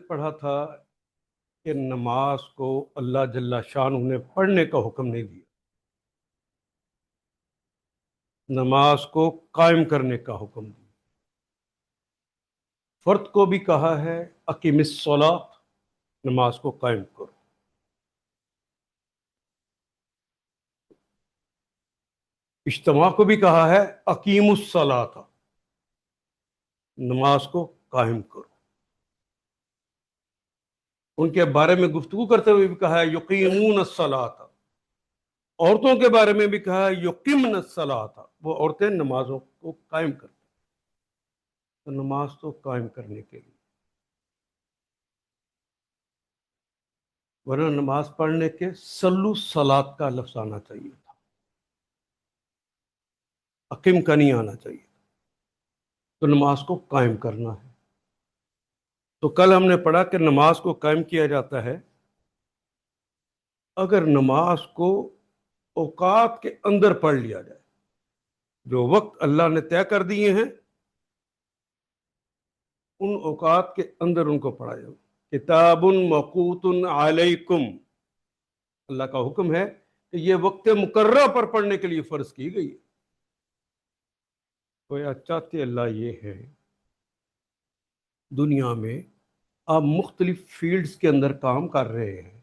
پڑھا تھا کہ نماز کو اللہ جل شانہ نے پڑھنے کا حکم نہیں دیا، نماز کو قائم کرنے کا حکم دیا۔ فرد کو بھی کہا ہے اقیم الصلاۃ، نماز کو قائم کرو۔ اجتماع کو بھی کہا ہے اقیم الصلاۃ، نماز کو قائم کرو۔ ان کے بارے میں گفتگو کرتے ہوئے بھی کہا ہے یقیمون الصلاۃ، عورتوں کے بارے میں بھی کہا ہے یقیمن الصلاۃ، وہ عورتیں نمازوں کو قائم کرتی، تو نماز تو قائم کرنے کے لیے، ورنہ نماز پڑھنے کے صلو الصلاۃ کا لفظ آنا چاہیے تھا، اقیم کا نہیں آنا چاہیے، تو نماز کو قائم کرنا ہے۔ تو کل ہم نے پڑھا کہ نماز کو قائم کیا جاتا ہے اگر نماز کو اوقات کے اندر پڑھ لیا جائے، جو وقت اللہ نے طے کر دیے ہیں ان اوقات کے اندر ان کو پڑھا جائے۔ کتاب موقوت علیکم، اللہ کا حکم ہے کہ یہ وقت مقررہ پر پڑھنے کے لیے فرض کی گئی ہے۔ تو چاہتے اللہ یہ ہے، دنیا میں آپ مختلف فیلڈز کے اندر کام کر رہے ہیں،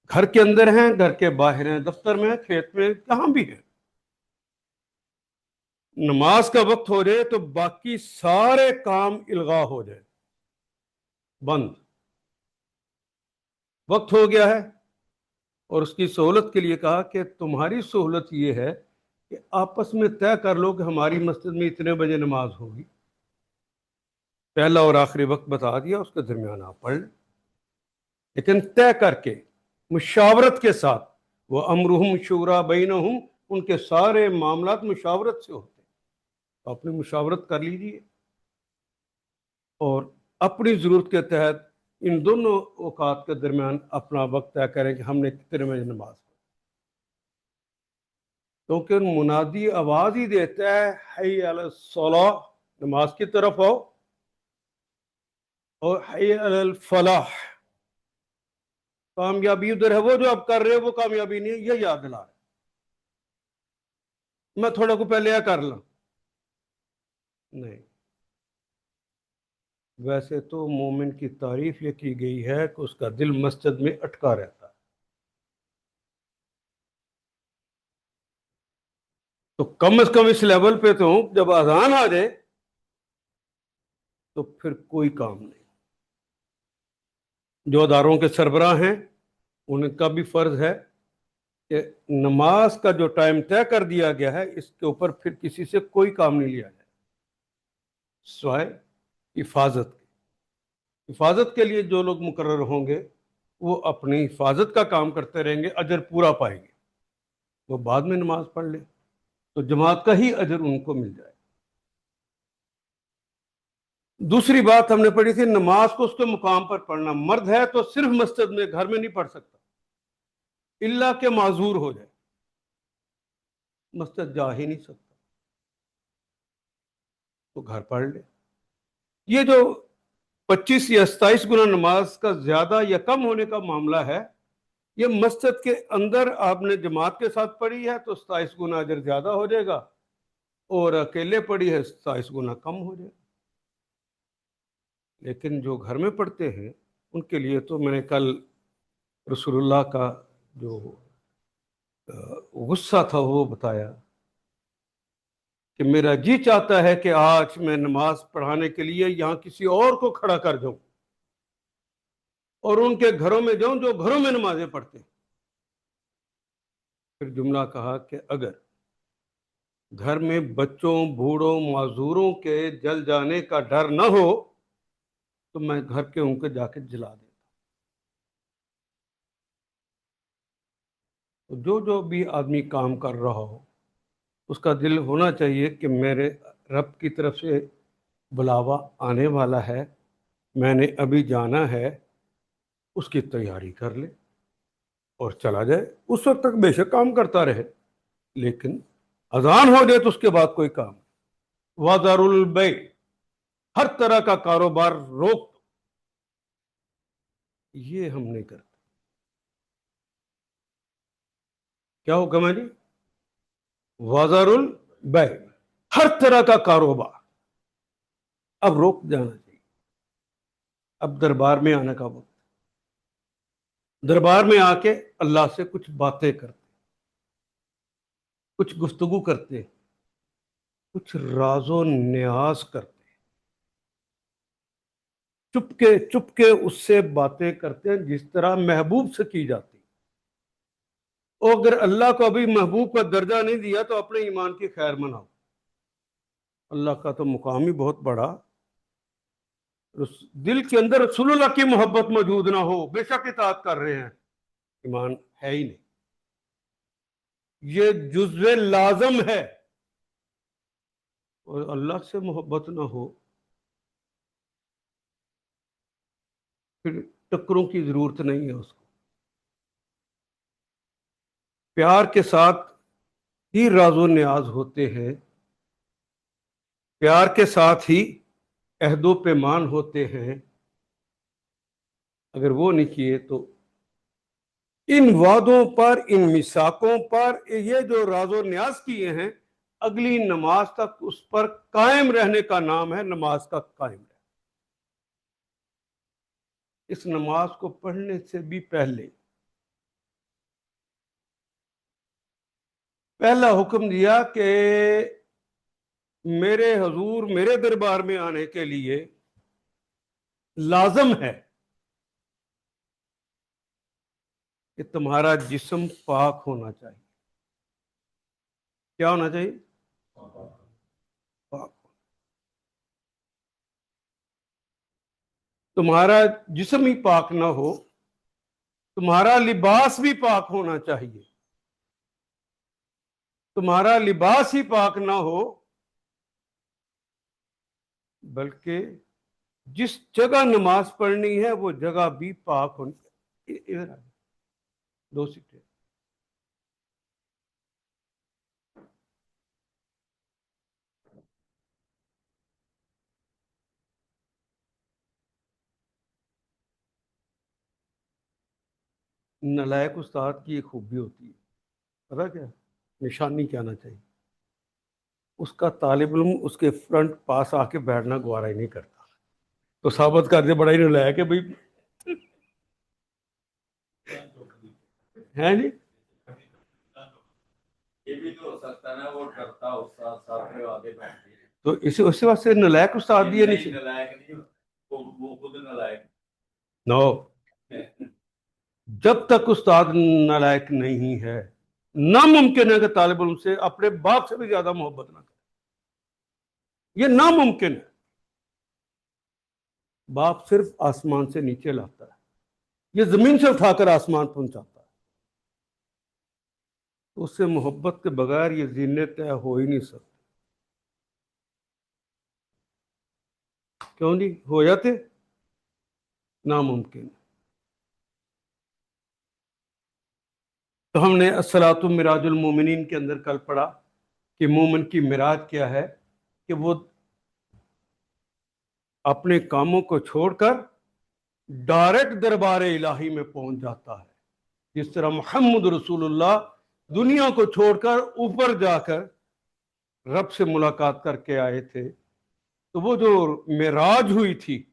گھر کے اندر ہیں، گھر کے باہر ہیں، دفتر میں، کھیت میں، کہاں بھی ہیں، نماز کا وقت ہو جائے تو باقی سارے کام الغا ہو جائے، بند، وقت ہو گیا ہے۔ اور اس کی سہولت کے لیے کہا کہ تمہاری سہولت یہ ہے کہ آپس میں طے کر لو کہ ہماری مسجد میں اتنے بجے نماز ہوگی، پہلا اور آخری وقت بتا دیا، اس کے درمیان آپ پڑھ لیں، لیکن طے کر کے مشاورت کے ساتھ، وہ امرہم شورا بینہم، ان کے سارے معاملات مشاورت سے ہوتے ہیں، تو اپنی مشاورت کر لیجیے اور اپنی ضرورت کے تحت ان دونوں اوقات کے درمیان اپنا وقت طے کریں کہ ہم نے کتنے بجے نماز پڑھی، کیونکہ منادی آواز ہی دیتا ہے حی علی الصلاۃ، نماز کی طرف آؤ، اور حی علی الفلاح، کامیابی ادھر ہے، وہ جو آپ کر رہے ہو وہ کامیابی نہیں ہے، یہ یاد دلا رہے، میں تھوڑا کو پہلے یہ کر لوں، نہیں۔ ویسے تو مومن کی تعریف یہ کی گئی ہے کہ اس کا دل مسجد میں اٹکا رہتا ہے، تو کم از کم اس لیول پہ تو جب اذان آ جائے تو پھر کوئی کام نہیں۔ جو اداروں کے سربراہ ہیں ان کا بھی فرض ہے کہ نماز کا جو ٹائم طے کر دیا گیا ہے اس کے اوپر پھر کسی سے کوئی کام نہیں لیا جائے سوائے حفاظت کی۔ حفاظت کے لیے جو لوگ مقرر ہوں گے وہ اپنی حفاظت کا کام کرتے رہیں گے، اجر پورا پائیں گے، وہ بعد میں نماز پڑھ لیں تو جماعت کا ہی اجر ان کو مل جائے۔ دوسری بات ہم نے پڑھی تھی، نماز کو اس کے مقام پر پڑھنا، مرد ہے تو صرف مسجد میں، گھر میں نہیں پڑھ سکتا، الا کہ معذور ہو جائے، مسجد جا ہی نہیں سکتا تو گھر پڑھ لے۔ یہ جو 25 یا 27 گنا نماز کا زیادہ یا کم ہونے کا معاملہ ہے، یہ مسجد کے اندر آپ نے جماعت کے ساتھ پڑھی ہے تو 27 گنا اجر زیادہ ہو جائے گا، اور اکیلے پڑھی ہے 27 گنا کم ہو جائے گا۔ لیکن جو گھر میں پڑھتے ہیں ان کے لیے تو میں نے کل رسول اللہ کا جو غصہ تھا وہ بتایا کہ میرا جی چاہتا ہے کہ آج میں نماز پڑھانے کے لیے یہاں کسی اور کو کھڑا کر دوں اور ان کے گھروں میں جاؤں جو گھروں میں نمازیں پڑھتے ہیں۔ پھر جملہ کہا کہ اگر گھر میں بچوں، بوڑھوں، معذوروں کے جل جانے کا ڈر نہ ہو تو میں گھر کے ان کو جا کے جلا دیتا۔ تو جو بھی آدمی کام کر رہا ہو اس کا دل ہونا چاہیے کہ میرے رب کی طرف سے بلاوا آنے والا ہے، میں نے ابھی جانا ہے، اس کی تیاری کر لے اور چلا جائے۔ اس وقت تک بے شک کام کرتا رہے، لیکن اذان ہو جائے تو اس کے بعد کوئی کام نہیں۔ وَذَرُوا الْبَيْعَ، ہر طرح کا کاروبار روک دو، یہ ہم نہیں کرتے. کیا حکم ہے جی؟ وزر البیع، ہر طرح کا کاروبار اب روک جانا چاہیے. اب دربار میں آنے کا وقت، دربار میں آ کے اللہ سے کچھ باتیں کرتے، کچھ گفتگو کرتے، کچھ راز و نیاز کرتے، چپ کے اس سے باتیں کرتے ہیں جس طرح محبوب سے کی جاتی. اور اگر اللہ کو ابھی محبوب کا درجہ نہیں دیا تو اپنے ایمان کی خیر مناؤ. اللہ کا تو مقام ہی بہت بڑا. دل کے اندر رسول اللہ کی محبت موجود نہ ہو، بے شک اطاعت کر رہے ہیں، ایمان ہے ہی نہیں. یہ جزو لازم ہے. اور اللہ سے محبت نہ ہو پھر ٹکروں کی ضرورت نہیں ہے. اس کو پیار کے ساتھ ہی راز و نیاز ہوتے ہیں، پیار کے ساتھ ہی عہد و پیمان ہوتے ہیں. اگر وہ نہیں کیے تو ان وعدوں پر، ان میثاقوں پر، یہ جو راز و نیاز کیے ہیں، اگلی نماز تک اس پر قائم رہنے کا نام ہے نماز کا قائم رہنا. اس نماز کو پڑھنے سے بھی پہلا حکم دیا کہ میرے حضور، میرے دربار میں آنے کے لیے لازم ہے کہ تمہارا جسم پاک ہونا چاہیے. کیا ہونا چاہیے؟ پاک. تمہارا جسم ہی پاک نہ ہو، تمہارا لباس بھی پاک ہونا چاہیے. تمہارا لباس ہی پاک نہ ہو بلکہ جس جگہ نماز پڑھنی ہے وہ جگہ بھی پاک ہونی چاہیے. ادھر آ جائیں. دو سیٹیں. نالائق استاد کی ایک خوبی ہوتی ہے، پتا کیا نشانی کیا آنا چاہیے؟ اس کا طالب علم اس کے فرنٹ پاس آ کے بیٹھنا گوارا ہی نہیں کرتا. تو ثابت کر دے بڑا ہی نالائق ہے بھائی. ہیں جی؟ تو اسی واسطے نالائق استاد بھی نہیں. نو، جب تک استاد نالائق نہیں ہے ناممکن ہے کہ طالب علم سے اپنے باپ سے بھی زیادہ محبت نہ کرے. یہ ناممکن ہے. باپ صرف آسمان سے نیچے لاتا ہے، یہ زمین سے اٹھا کر آسمان پہنچاتا ہے. اس سے محبت کے بغیر یہ زینے طے ہو ہی نہیں سکتے. کیوں نہیں ہو جاتے؟ ناممکن. تو ہم نے الصلاۃ مراج المومنین کے اندر کل پڑھا کہ مومن کی معراج کیا ہے، کہ وہ اپنے کاموں کو چھوڑ کر ڈائریکٹ دربار الہی میں پہنچ جاتا ہے. جس طرح محمد رسول اللہ دنیا کو چھوڑ کر اوپر جا کر رب سے ملاقات کر کے آئے تھے، تو وہ جو معراج ہوئی تھی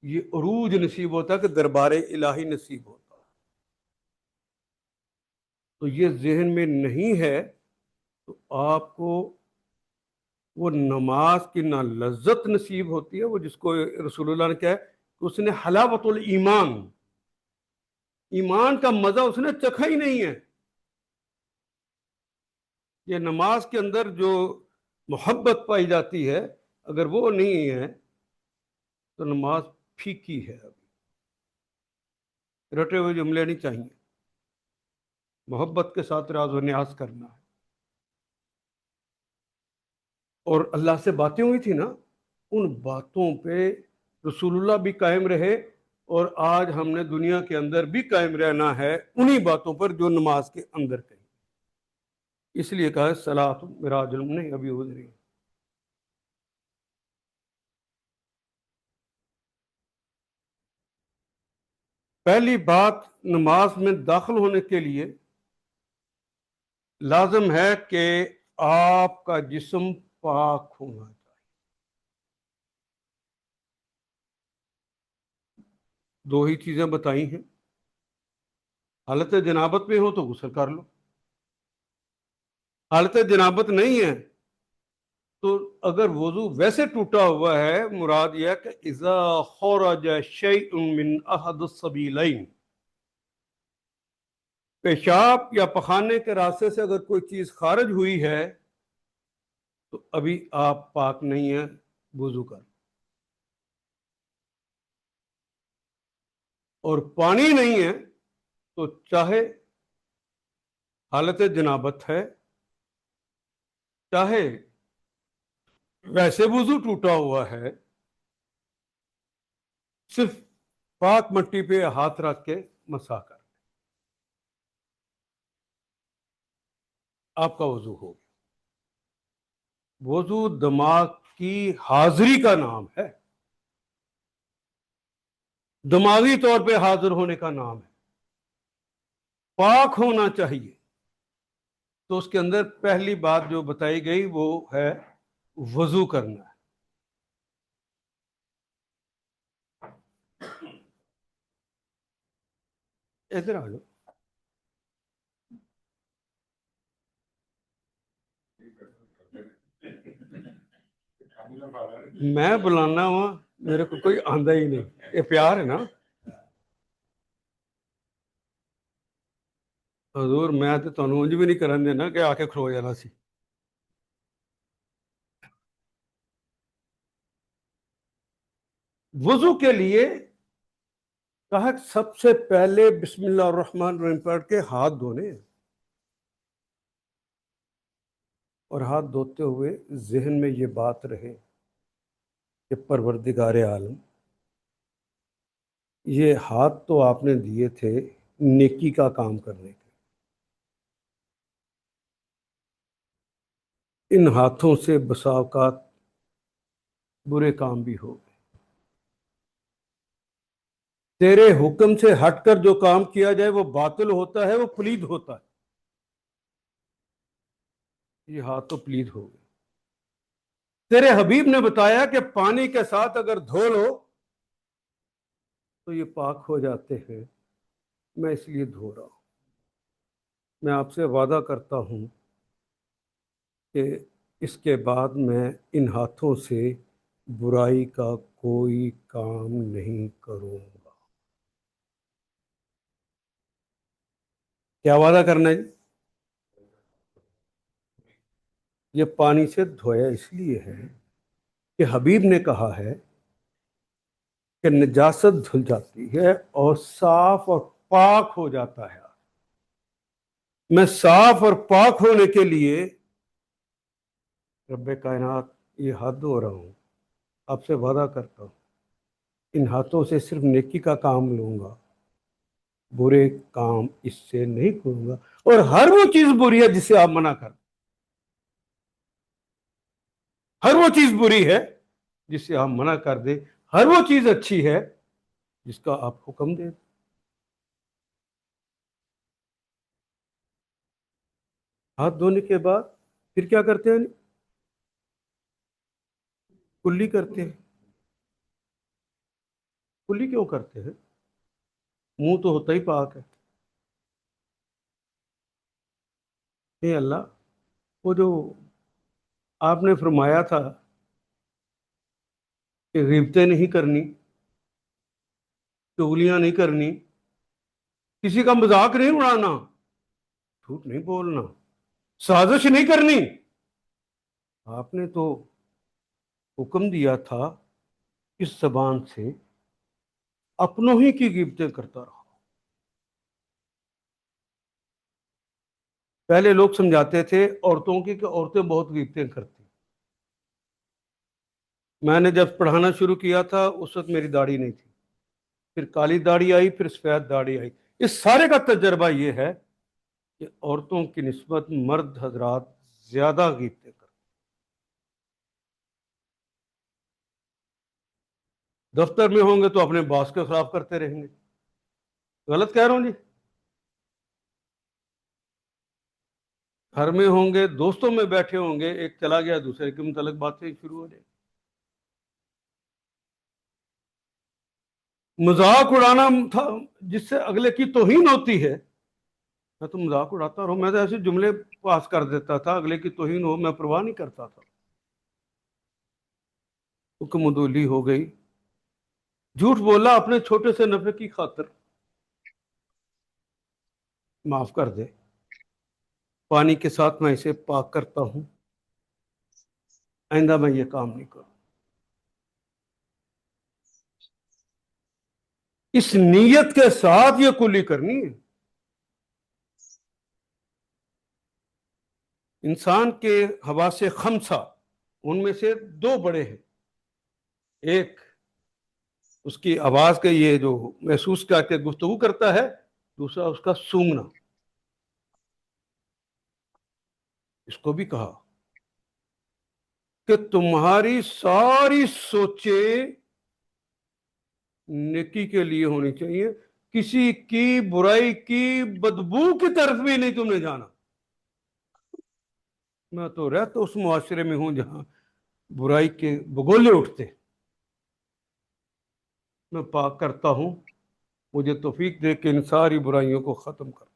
یہ عروج نصیب ہوتا کہ دربار الہی نصیب ہوتا. تو یہ ذہن میں نہیں ہے تو آپ کو وہ نماز کی نہ لذت نصیب ہوتی ہے، وہ جس کو رسول اللہ نے کہا ہے کہ اس نے حلاوت الایمان، ایمان کا مزہ اس نے چکھا ہی نہیں ہے. یہ نماز کے اندر جو محبت پائی جاتی ہے اگر وہ نہیں ہے تو نماز پھیکی ہے. رٹے ہوئے جملے نہیں چاہیے، محبت کے ساتھ راز و نیاز کرنا ہے. اور اللہ سے باتیں ہوئی تھی نا، ان باتوں پہ رسول اللہ بھی قائم رہے، اور آج ہم نے دنیا کے اندر بھی قائم رہنا ہے انہی باتوں پر جو نماز کے اندر کہیں. اس لیے کہا صلاۃ مراج علم نہیں ابھی گزری. پہلی بات، نماز میں داخل ہونے کے لیے لازم ہے کہ آپ کا جسم پاک ہونا چاہیے. دو ہی چیزیں بتائی ہیں. حالت جنابت میں ہو تو غسل کر لو. حالت جنابت نہیں ہے تو اگر وضو ویسے ٹوٹا ہوا ہے، مراد یہ ہے کہ اذا خرج شیء من احد السبیلین، پیشاب یا پخانے کے راستے سے اگر کوئی چیز خارج ہوئی ہے تو ابھی آپ پاک نہیں ہیں، وضو کر. اور پانی نہیں ہے تو چاہے حالت جنابت ہے، چاہے ویسے وضو ٹوٹا ہوا ہے، صرف پاک مٹی پہ ہاتھ رکھ کے مسح کر آپ کا وضو ہو گیا. وضو دماغ کی حاضری کا نام ہے، دماغی طور پہ حاضر ہونے کا نام ہے. پاک ہونا چاہیے. تو اس کے اندر پہلی بات جو بتائی گئی وہ ہے وضو کرنا ہے. ادھر آ جاؤ. میں بلانا ہوا، میرے کو کوئی آندہ ہی نہیں. یہ پیار ہے نا. حضور میں تو تمہیں انج بھی نہیں کرن دینا کہ آ کے کھلو جانا سی. وضو کے لیے کہا کہ سب سے پہلے بسم اللہ الرحمن الرحیم پڑھ کے ہاتھ دھونے، اور ہاتھ دھوتے ہوئے ذہن میں یہ بات رہے کہ پروردگار عالم، یہ ہاتھ تو آپ نے دیے تھے نیکی کا کام کرنے کے، ان ہاتھوں سے بسا اوقات برے کام بھی ہو گئے. تیرے حکم سے ہٹ کر جو کام کیا جائے وہ باطل ہوتا ہے، وہ پلید ہوتا ہے. یہ ہاتھ تو پلید ہو گئے. تیرے حبیب نے بتایا کہ پانی کے ساتھ اگر دھو لو تو یہ پاک ہو جاتے ہیں، میں اس لیے دھو رہا ہوں. میں آپ سے وعدہ کرتا ہوں کہ اس کے بعد میں ان ہاتھوں سے برائی کا کوئی کام نہیں کروں گا. کیا وعدہ کرنا ہے جی؟ یہ پانی سے دھویا اس لیے ہے کہ حبیب نے کہا ہے کہ نجاست دھل جاتی ہے اور صاف اور پاک ہو جاتا ہے. میں صاف اور پاک ہونے کے لیے رب کائنات یہ ہاتھ دھو رہا ہوں. آپ سے وعدہ کرتا ہوں ان ہاتھوں سے صرف نیکی کا کام لوں گا، برے کام اس سے نہیں کروں گا. اور ہر وہ چیز بری ہے جسے آپ منع کر، ہر وہ چیز بری ہے جسے آپ منع کر دیں، ہر وہ چیز اچھی ہے جس کا آپ حکم دیں. ہاتھ دھونے کے بعد پھر کیا کرتے ہیں؟ کلی کرتے ہیں. کلی کیوں کرتے ہیں؟ منہ تو ہوتا ہی پاک ہے. اے اللہ، وہ جو آپ نے فرمایا تھا کہ غیبتیں نہیں کرنی، چغلیاں نہیں کرنی، کسی کا مذاق نہیں اڑانا، جھوٹ نہیں بولنا، سازش نہیں کرنی، آپ نے تو حکم دیا تھا اس زبان سے اپنوں ہی کی غیبتیں کرتا رہا. پہلے لوگ سمجھاتے تھے عورتوں کی کہ عورتیں بہت غیبتیں کرتی. میں نے جب پڑھانا شروع کیا تھا اس وقت میری داڑھی نہیں تھی، پھر کالی داڑھی آئی، پھر سفید داڑھی آئی. اس سارے کا تجربہ یہ ہے کہ عورتوں کی نسبت مرد حضرات زیادہ غیبتیں کرتے. دفتر میں ہوں گے تو اپنے باس کے خلاف کرتے رہیں گے، غلط کہہ رہا ہوں جی؟ گھر میں ہوں گے، دوستوں میں بیٹھے ہوں گے، ایک چلا گیا دوسرے کے متعلق باتیں شروع ہو جائیں، مذاق اڑانا تھا جس سے اگلے کی توہین ہوتی ہے۔ میں تو مذاق اڑاتا رہوں، میں تو ایسے جملے پاس کر دیتا تھا، اگلے کی توہین ہو میں پرواہ نہیں کرتا تھا۔ حکم عدولی ہو گئی، جھوٹ بولا اپنے چھوٹے سے نفع کی خاطر، معاف کر دے، پانی کے ساتھ میں اسے پاک کرتا ہوں، آئندہ میں یہ کام نہیں کروں۔ اس نیت کے ساتھ یہ کلی کرنی ہے۔ انسان کے حواس خمسہ، ان میں سے دو بڑے ہیں، ایک اس کی آواز کا یہ جو محسوس کر کے گفتگو کرتا ہے، دوسرا اس کا سونگنا۔ اس کو بھی کہا کہ تمہاری ساری سوچیں نیکی کے لیے ہونی چاہیے، کسی کی برائی کی بدبو کی طرف بھی نہیں تم نے جانا۔ میں تو رہتا اس معاشرے میں ہوں جہاں برائی کے بگولے اٹھتے، میں پاک کرتا ہوں، مجھے توفیق دے کہ ان ساری برائیوں کو ختم کر دو۔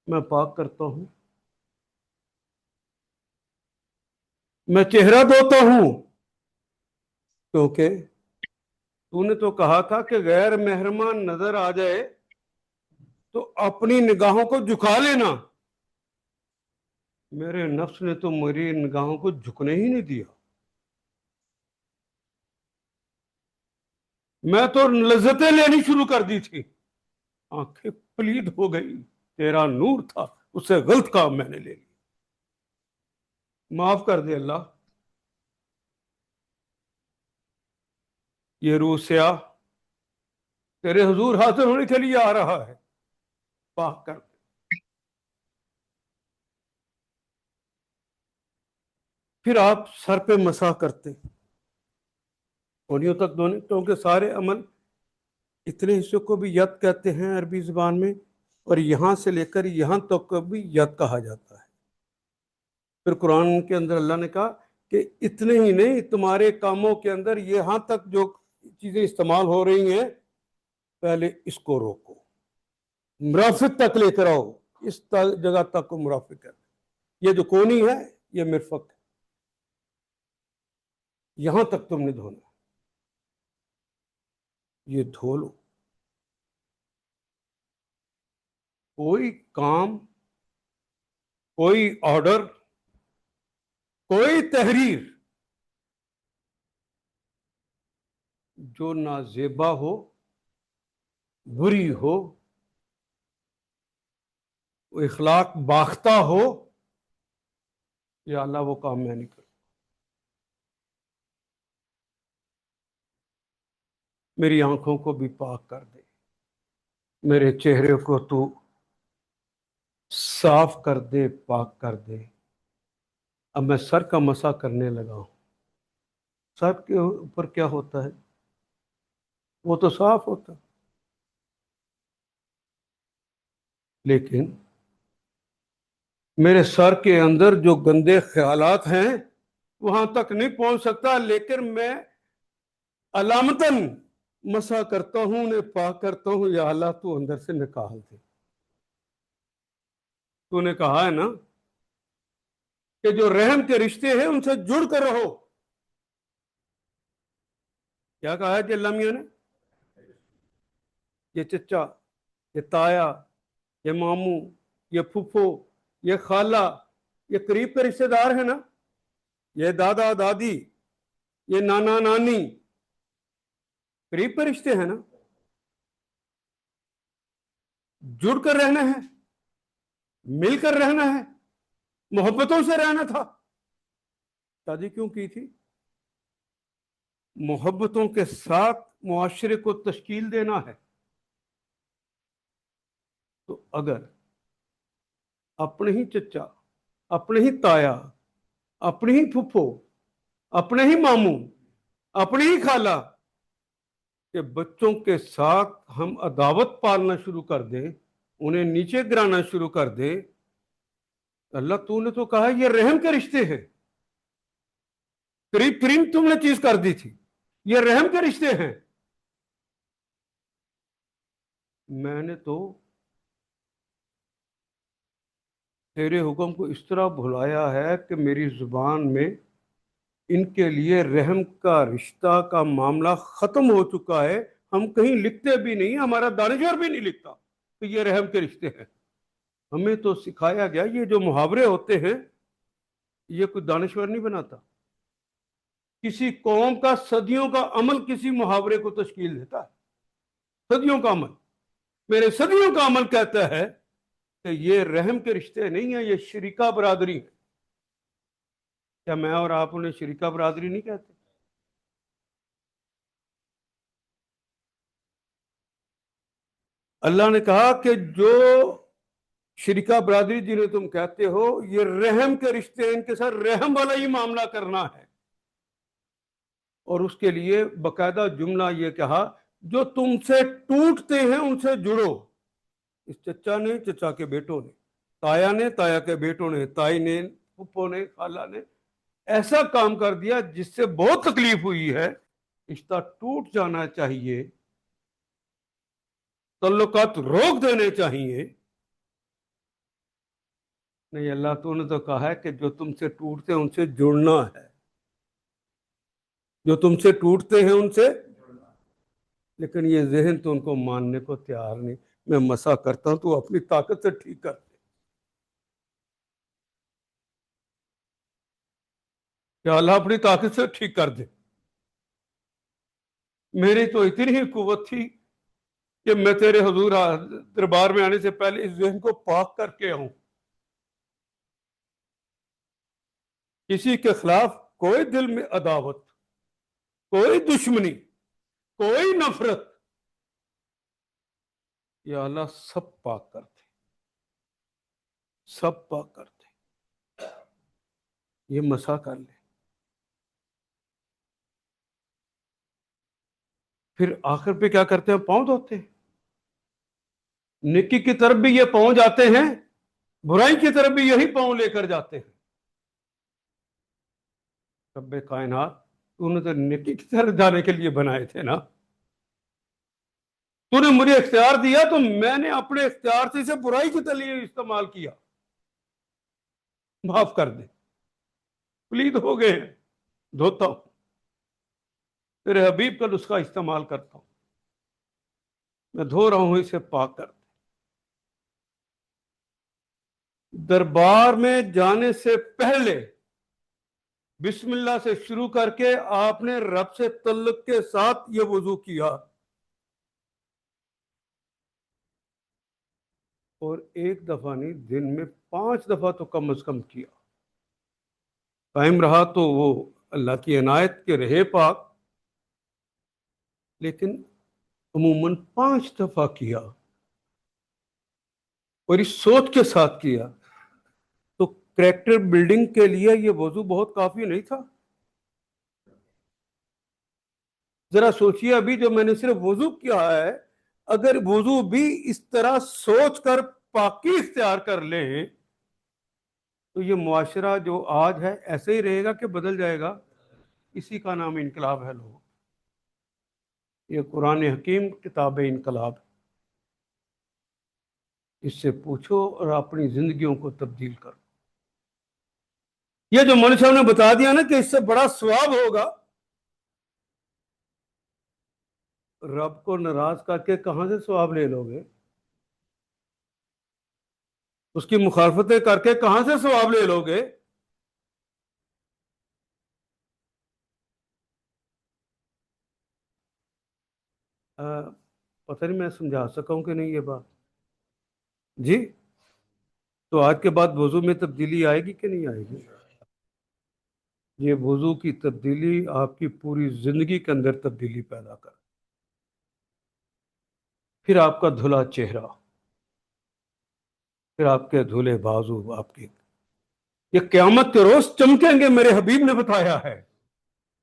میں پاک کرتا ہوں، میں چہرہ دھوتا ہوں، کیونکہ تو نے تو کہا تھا کہ غیر محرمان نظر آ جائے تو اپنی نگاہوں کو جھکا لینا۔ میرے نفس نے تو میری نگاہوں کو جھکنے ہی نہیں دیا، میں تو لذتیں لینی شروع کر دی تھی، آنکھیں پلید ہو گئی، تیرا نور تھا اس سے غلط کام میں نے لے لیا، معاف کر دے اللہ۔ یہ روح سیاہ تیرے حضور حاضر ہونے کے لیے آ رہا ہے، پاک کر دے۔ پھر آپ سر پہ مسح کرتے، کونیوں تک دھونے، کیونکہ سارے عمل اتنے حصوں کو بھی ید کہتے ہیں عربی زبان میں، اور یہاں سے لے کر یہاں تک کو بھی ید کہا جاتا ہے۔ پھر قرآن کے اندر اللہ نے کہا کہ اتنے ہی نہیں، تمہارے کاموں کے اندر یہاں تک جو چیزیں استعمال ہو رہی ہیں، پہلے اس کو روکو، مرافق تک لے کر آؤ، اس جگہ تک کو مرافق ہے، یہ جو کونی ہے یہ مرفق ہے، یہاں تک تم نے دھونا، یہ دھو لو۔ کوئی کام، کوئی آرڈر، کوئی تحریر جو نازیبا ہو، بری ہو، وہ اخلاق باختہ ہو، یا اللہ وہ کام میں نہیں کرتا۔ میری آنکھوں کو بھی پاک کر دے، میرے چہرے کو تو صاف کر دے، پاک کر دے۔ اب میں سر کا مسح کرنے لگا ہوں۔ سر کے اوپر کیا ہوتا ہے؟ وہ تو صاف ہوتا ہے، لیکن میرے سر کے اندر جو گندے خیالات ہیں وہاں تک نہیں پہنچ سکتا، لیکن میں علامتاً مسح کرتا ہوں، انہیں پاک کرتا ہوں، یا اللہ تو اندر سے نکال دے۔ تو نے کہا ہے نا کہ جو رحم کے رشتے ہیں ان سے جڑ کر رہو۔ کیا کہا ہے جی اللہ میاں نے؟ یہ چچا، یہ تایا، یہ ماموں، یہ پھپھو، یہ خالہ، یہ قریب کے رشتے دار ہیں نا، یہ دادا دادی، یہ نانا نانی، قریب کے رشتے ہیں نا، جڑ کر رہنا ہے، مل کر رہنا ہے، محبتوں سے رہنا تھا۔ شادی کیوں کی تھی؟ محبتوں کے ساتھ معاشرے کو تشکیل دینا ہے۔ تو اگر اپنے ہی چچا، اپنے ہی تایا، اپنی ہی پھپھو، اپنے ہی ماموں، اپنی ہی خالہ کہ بچوں کے ساتھ ہم عداوت پالنا شروع کر دیں، انہیں نیچے گرانا شروع کر دیں. اللہ تو نے تو کہا یہ رحم کے رشتے ہیں، قریب ترین تم نے چیز کر دی تھی، یہ رحم کے رشتے ہیں. میں نے تو تیرے حکم کو اس طرح بھلایا ہے کہ میری زبان میں ان کے لیے رحم کا رشتہ کا معاملہ ختم ہو چکا ہے. ہم کہیں لکھتے بھی نہیں، ہمارا دانشور بھی نہیں لکھتا کہ یہ رحم کے رشتے ہیں. ہمیں تو سکھایا گیا یہ جو محاورے ہوتے ہیں یہ کوئی دانشور نہیں بناتا. کسی قوم کا صدیوں کا عمل کسی محاورے کو تشکیل دیتا ہے، صدیوں کا عمل. میرے صدیوں کا عمل کہتا ہے کہ یہ رحم کے رشتے نہیں ہیں، یہ شریکہ برادری ہے. کیا میں اور آپ انہیں شریکہ برادری نہیں کہتے؟ اللہ نے کہا کہ جو شریکہ برادری جنہیں تم کہتے ہو یہ رحم کے رشتے، ان کے ساتھ رحم والا ہی معاملہ کرنا ہے. اور اس کے لیے باقاعدہ جملہ یہ کہا جو تم سے ٹوٹتے ہیں ان سے جڑو. اس چچا نے، چچا کے بیٹوں نے، تایا نے، تایا کے بیٹوں نے، تائی نے، پھپھو نے، خالہ نے ایسا کام کر دیا جس سے بہت تکلیف ہوئی ہے. رشتہ ٹوٹ جانا چاہیے، تعلقات روک دینے چاہیے. نہیں، اللہ تو نے تو کہا ہے کہ جو تم سے ٹوٹتے ہیں ان سے جڑنا ہے، جو تم سے ٹوٹتے ہیں ان سے. لیکن یہ ذہن تو ان کو ماننے کو تیار نہیں. میں مسا کرتا ہوں تو اپنی طاقت سے ٹھیک کر دے. کہ اللہ اپنی طاقت سے ٹھیک کر دے. میری تو اتنی ہی قوت تھی کہ میں تیرے حضور دربار میں آنے سے پہلے اس ذہن کو پاک کر کے آؤں. کسی کے خلاف کوئی دل میں عداوت، کوئی دشمنی، کوئی نفرت، یا اللہ سب پاک کر دے، سب پاک کر دے. یہ مسا کر لے. پھر آخر پہ کیا کرتے ہیں؟ پاؤں دھوتے ہیں. نیکی کی طرف بھی یہ پاؤں جاتے ہیں، برائی کی طرف بھی یہی پاؤں لے کر جاتے ہیں. رب کائنات تو نے تو نیکی کی طرف جانے کے لیے بنائے تھے نا. تو نے مجھے اختیار دیا تو میں نے اپنے اختیار سے اسے برائی کے لیے استعمال کیا. معاف کر دے، پلید ہو گئے ہیں، دھوتا ہوں، تیرے حبیب کا نسخہ استعمال کرتا ہوں، میں دھو رہا ہوں، اسے پاک کر دے. دربار میں جانے سے پہلے بسم اللہ سے شروع کر کے آپ نے رب سے تعلق کے ساتھ یہ وضو کیا. اور ایک دفعہ نہیں، دن میں 5 دفعہ تو کم از کم کیا. قائم رہا تو وہ اللہ کی عنایت کے رہے پاک، لیکن عموماً 5 دفعہ کیا اور اس سوچ کے ساتھ کیا. تو کریکٹر بلڈنگ کے لیے یہ وضو بہت کافی نہیں تھا؟ ذرا سوچئے، ابھی جو میں نے صرف وضو کیا ہے، اگر وضو بھی اس طرح سوچ کر پاکی اختیار کر لے تو یہ معاشرہ جو آج ہے ایسے ہی رہے گا کہ بدل جائے گا. اسی کا نام انقلاب ہے. لوگ، یہ قرآن حکیم کتاب انقلاب، اس سے پوچھو اور اپنی زندگیوں کو تبدیل کرو. یہ جو مولوی صاحب نے بتا دیا نا کہ اس سے بڑا ثواب ہوگا، رب کو ناراض کر کے کہاں سے ثواب لے لو گے؟ اس کی مخالفتیں کر کے کہاں سے ثواب لے لو گے؟ پتہ نہیں میں سمجھا سکا ہوں کہ نہیں یہ بات. جی، تو آج کے بعد وضو میں تبدیلی آئے گی کہ نہیں آئے گی؟ یہ وضو کی تبدیلی آپ کی پوری زندگی کے اندر تبدیلی پیدا کر. پھر آپ کا دھلا چہرہ، پھر آپ کے دھلے بازو، آپ کے یہ قیامت کے روز چمکیں گے. میرے حبیب نے بتایا ہے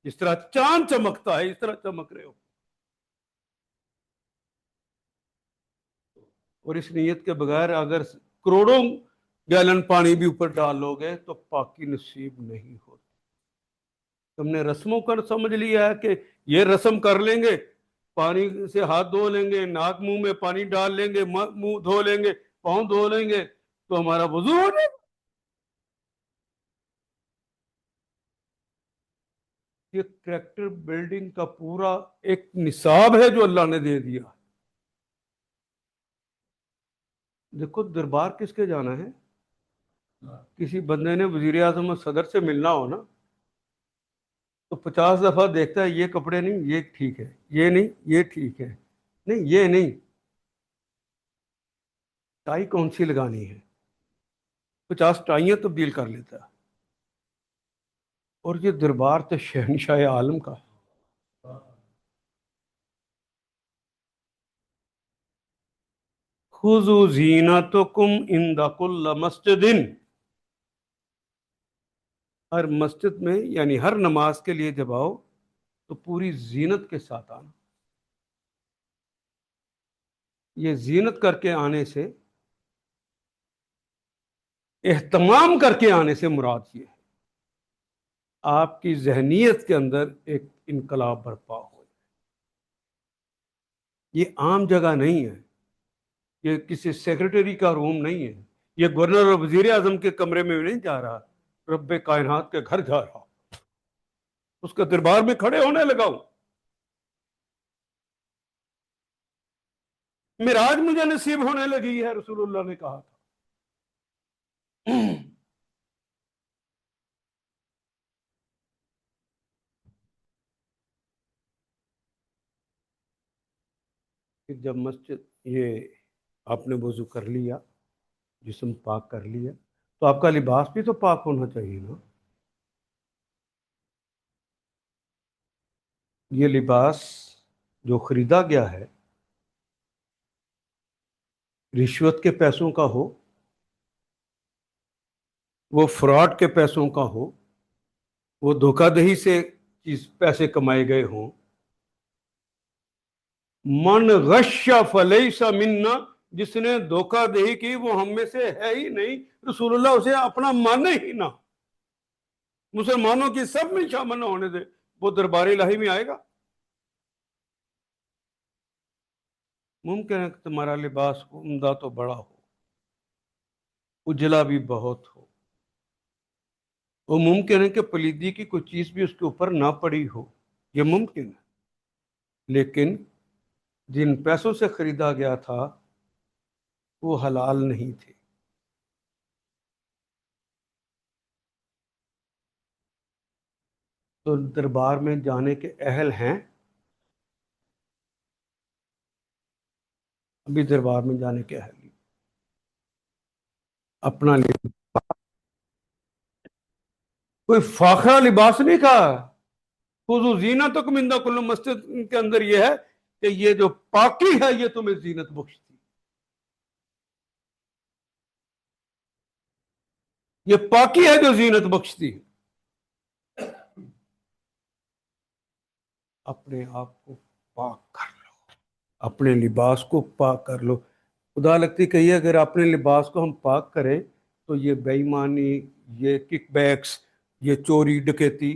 جس طرح چاند چمکتا ہے اس طرح چمک رہے ہو. اور اس نیت کے بغیر اگر کروڑوں گیلن پانی بھی اوپر ڈال لو گے تو پاکی نصیب نہیں ہوتی۔ تم نے رسموں کا سمجھ لیا ہے کہ یہ رسم کر لیں گے، پانی سے ہاتھ دھو لیں گے، ناک منہ میں پانی ڈال لیں گے، منہ دھو لیں گے، پاؤں دھو لیں گے تو ہمارا وضو ہو جائے گا۔ یہ کریکٹر بلڈنگ کا پورا ایک نصاب ہے جو اللہ نے دے دیا۔ دیکھو دربار کس کے جانا ہے؟ کسی بندے نے وزیر اعظم اور صدر سے ملنا ہو نا تو 50 دفعہ دیکھتا ہے، یہ کپڑے نہیں، یہ ٹھیک ہے، یہ نہیں، یہ ٹھیک ہے، نہیں یہ نہیں، ٹائی کون سی لگانی ہے، 50 ٹائیاں تبدیل کر لیتا ہے۔ اور یہ دربار تو شہنشاہ عالم کا۔ خذوا زینتکم عند کل مسجد، ہر مسجد میں یعنی ہر نماز کے لیے جب آؤ تو پوری زینت کے ساتھ آنا۔ یہ زینت کر کے آنے سے، اہتمام کر کے آنے سے مراد یہ ہے آپ کی ذہنیت کے اندر ایک انقلاب برپا ہو۔ یہ عام جگہ نہیں ہے، یہ کسی سیکرٹری کا روم نہیں ہے، یہ گورنر اور وزیر اعظم کے کمرے میں نہیں جا رہا، رب کائنات کے گھر جا رہا، اس کے دربار میں کھڑے ہونے لگا ہوں۔ معراج مجھے نصیب ہونے لگی ہے، رسول اللہ نے کہا تھا۔ پھر جب مسجد یہ آپ نے وضو کر لیا، جسم پاک کر لیا، تو آپ کا لباس بھی تو پاک ہونا چاہیے نا۔ یہ لباس جو خریدا گیا ہے، رشوت کے پیسوں کا ہو، وہ فراڈ کے پیسوں کا ہو، وہ دھوکہ دہی سے پیسے کمائے گئے ہوں، من غش فلیس منا، جس نے دھوکہ دہی کی وہ ہم میں سے ہے ہی نہیں، رسول اللہ اسے اپنا مانے ہی نہ۔ مسلمانوں کی سب میں شامل نہ ہونے دے، وہ دربار الہی میں آئے گا؟ ممکن ہے کہ تمہارا لباس عمدہ تو بڑا ہو، اجلا بھی بہت ہو، وہ ممکن ہے کہ پلیدی کی کوئی چیز بھی اس کے اوپر نہ پڑی ہو، یہ ممکن ہے، لیکن جن پیسوں سے خریدا گیا تھا وہ حلال نہیں تھے۔ تو دربار میں جانے کے اہل ہیں؟ ابھی دربار میں جانے کے اہل نہیں۔ اپنا کوئی فاخرہ لباس نہیں کہا۔ خذوا زینتکم عند کل مسجد کے اندر یہ ہے کہ یہ جو پاکی ہے یہ تمہیں زینت بخشتی، یہ پاکی ہے جو زینت بخشتی ہے۔ اپنے آپ کو پاک کر لو، اپنے لباس کو پاک کر لو۔ خدا لگتی کہیے اگر اپنے لباس کو ہم پاک کریں تو یہ بے ایمانی، یہ کک بیکس، یہ چوری ڈکیتی،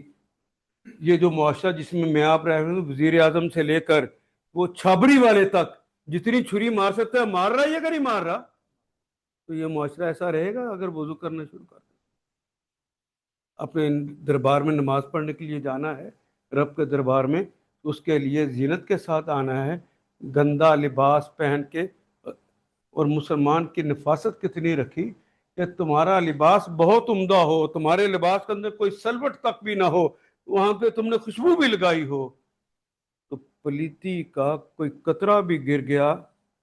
یہ جو معاشرہ جس میں آپ رہ رہے ہیں، وزیر اعظم سے لے کر وہ چھابڑی والے تک جتنی چھری مار سکتا ہے مار رہا ہے یا اگر نہیں مار رہا، تو یہ معاشرہ ایسا رہے گا اگر وضو کرنا شروع کر دیں۔ اپنے دربار میں نماز پڑھنے کے لیے جانا ہے، رب کے دربار میں، اس کے لیے زینت کے ساتھ آنا ہے، گندا لباس پہن کے۔ اور مسلمان کی نفاست کتنی رکھی کہ تمہارا لباس بہت عمدہ ہو، تمہارے لباس کے اندر کوئی سلوٹ تک بھی نہ ہو، وہاں پہ تم نے خوشبو بھی لگائی ہو، تو پلیتی کا کوئی قطرہ بھی گر گیا،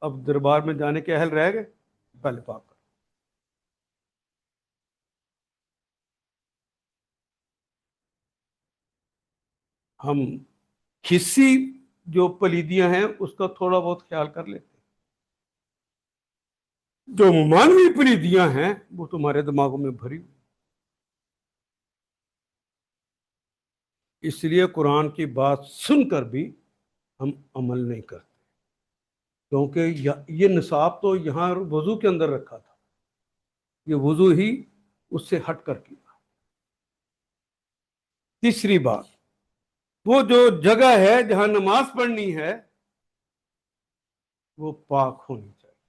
اب دربار میں جانے کے اہل رہ گئے؟ پہلے پاک کرو۔ ہم حصی جو پلیدیاں ہیں اس کا تھوڑا بہت خیال کر لیتے ہیں، جو مانوی پلیدیاں ہیں وہ تمہارے دماغوں میں بھری ہوئی۔ اس لیے قرآن کی بات سن کر بھی ہم عمل نہیں کرتے۔ کیونکہ یہ نصاب تو یہاں وضو کے اندر رکھا تھا، یہ وضو ہی اس سے ہٹ کر کیا۔ تیسری بات، وہ جو جگہ ہے جہاں نماز پڑھنی ہے وہ پاک ہونی چاہیے۔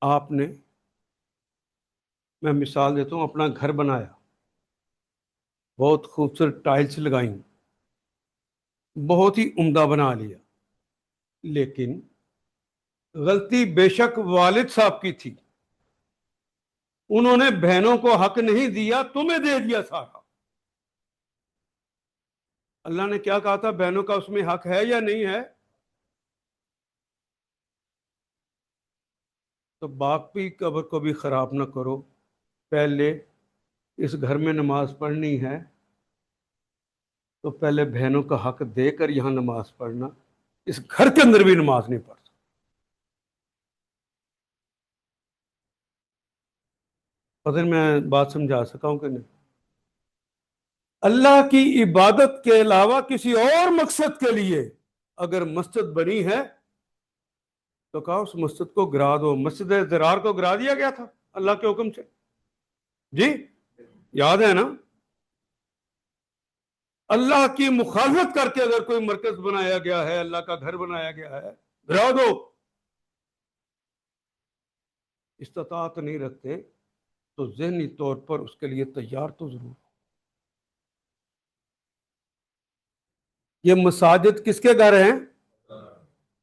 آپ نے، میں مثال دیتا ہوں، اپنا گھر بنایا، بہت خوبصورت ٹائلز لگائیں، بہت ہی عمدہ بنا لیا، لیکن غلطی بے شک والد صاحب کی تھی، انہوں نے بہنوں کو حق نہیں دیا، تمہیں دے دیا سارا۔ اللہ نے کیا کہا تھا؟ بہنوں کا اس میں حق ہے یا نہیں ہے؟ تو باقی قبر کو بھی خراب نہ کرو، پہلے اس گھر میں نماز پڑھنی ہے تو پہلے بہنوں کا حق دے کر یہاں نماز پڑھنا، اس گھر کے اندر بھی نماز نہیں پڑھ سکتے۔ پتہ نہیں میں بات سمجھا سکا ہوں کہ نہیں؟ اللہ کی عبادت کے علاوہ کسی اور مقصد کے لیے اگر مسجد بنی ہے تو کہا اس مسجد کو گرا دو۔ مسجد ضرار کو گرا دیا گیا تھا اللہ کے حکم سے، جی یاد ہے نا؟ اللہ کی مخالفت کر کے اگر کوئی مرکز بنایا گیا ہے، اللہ کا گھر بنایا گیا ہے، گرا دو۔ استطاعت نہیں رکھتے تو ذہنی طور پر اس کے لیے تیار تو ضرور۔ یہ مساجد کس کے گھر ہیں؟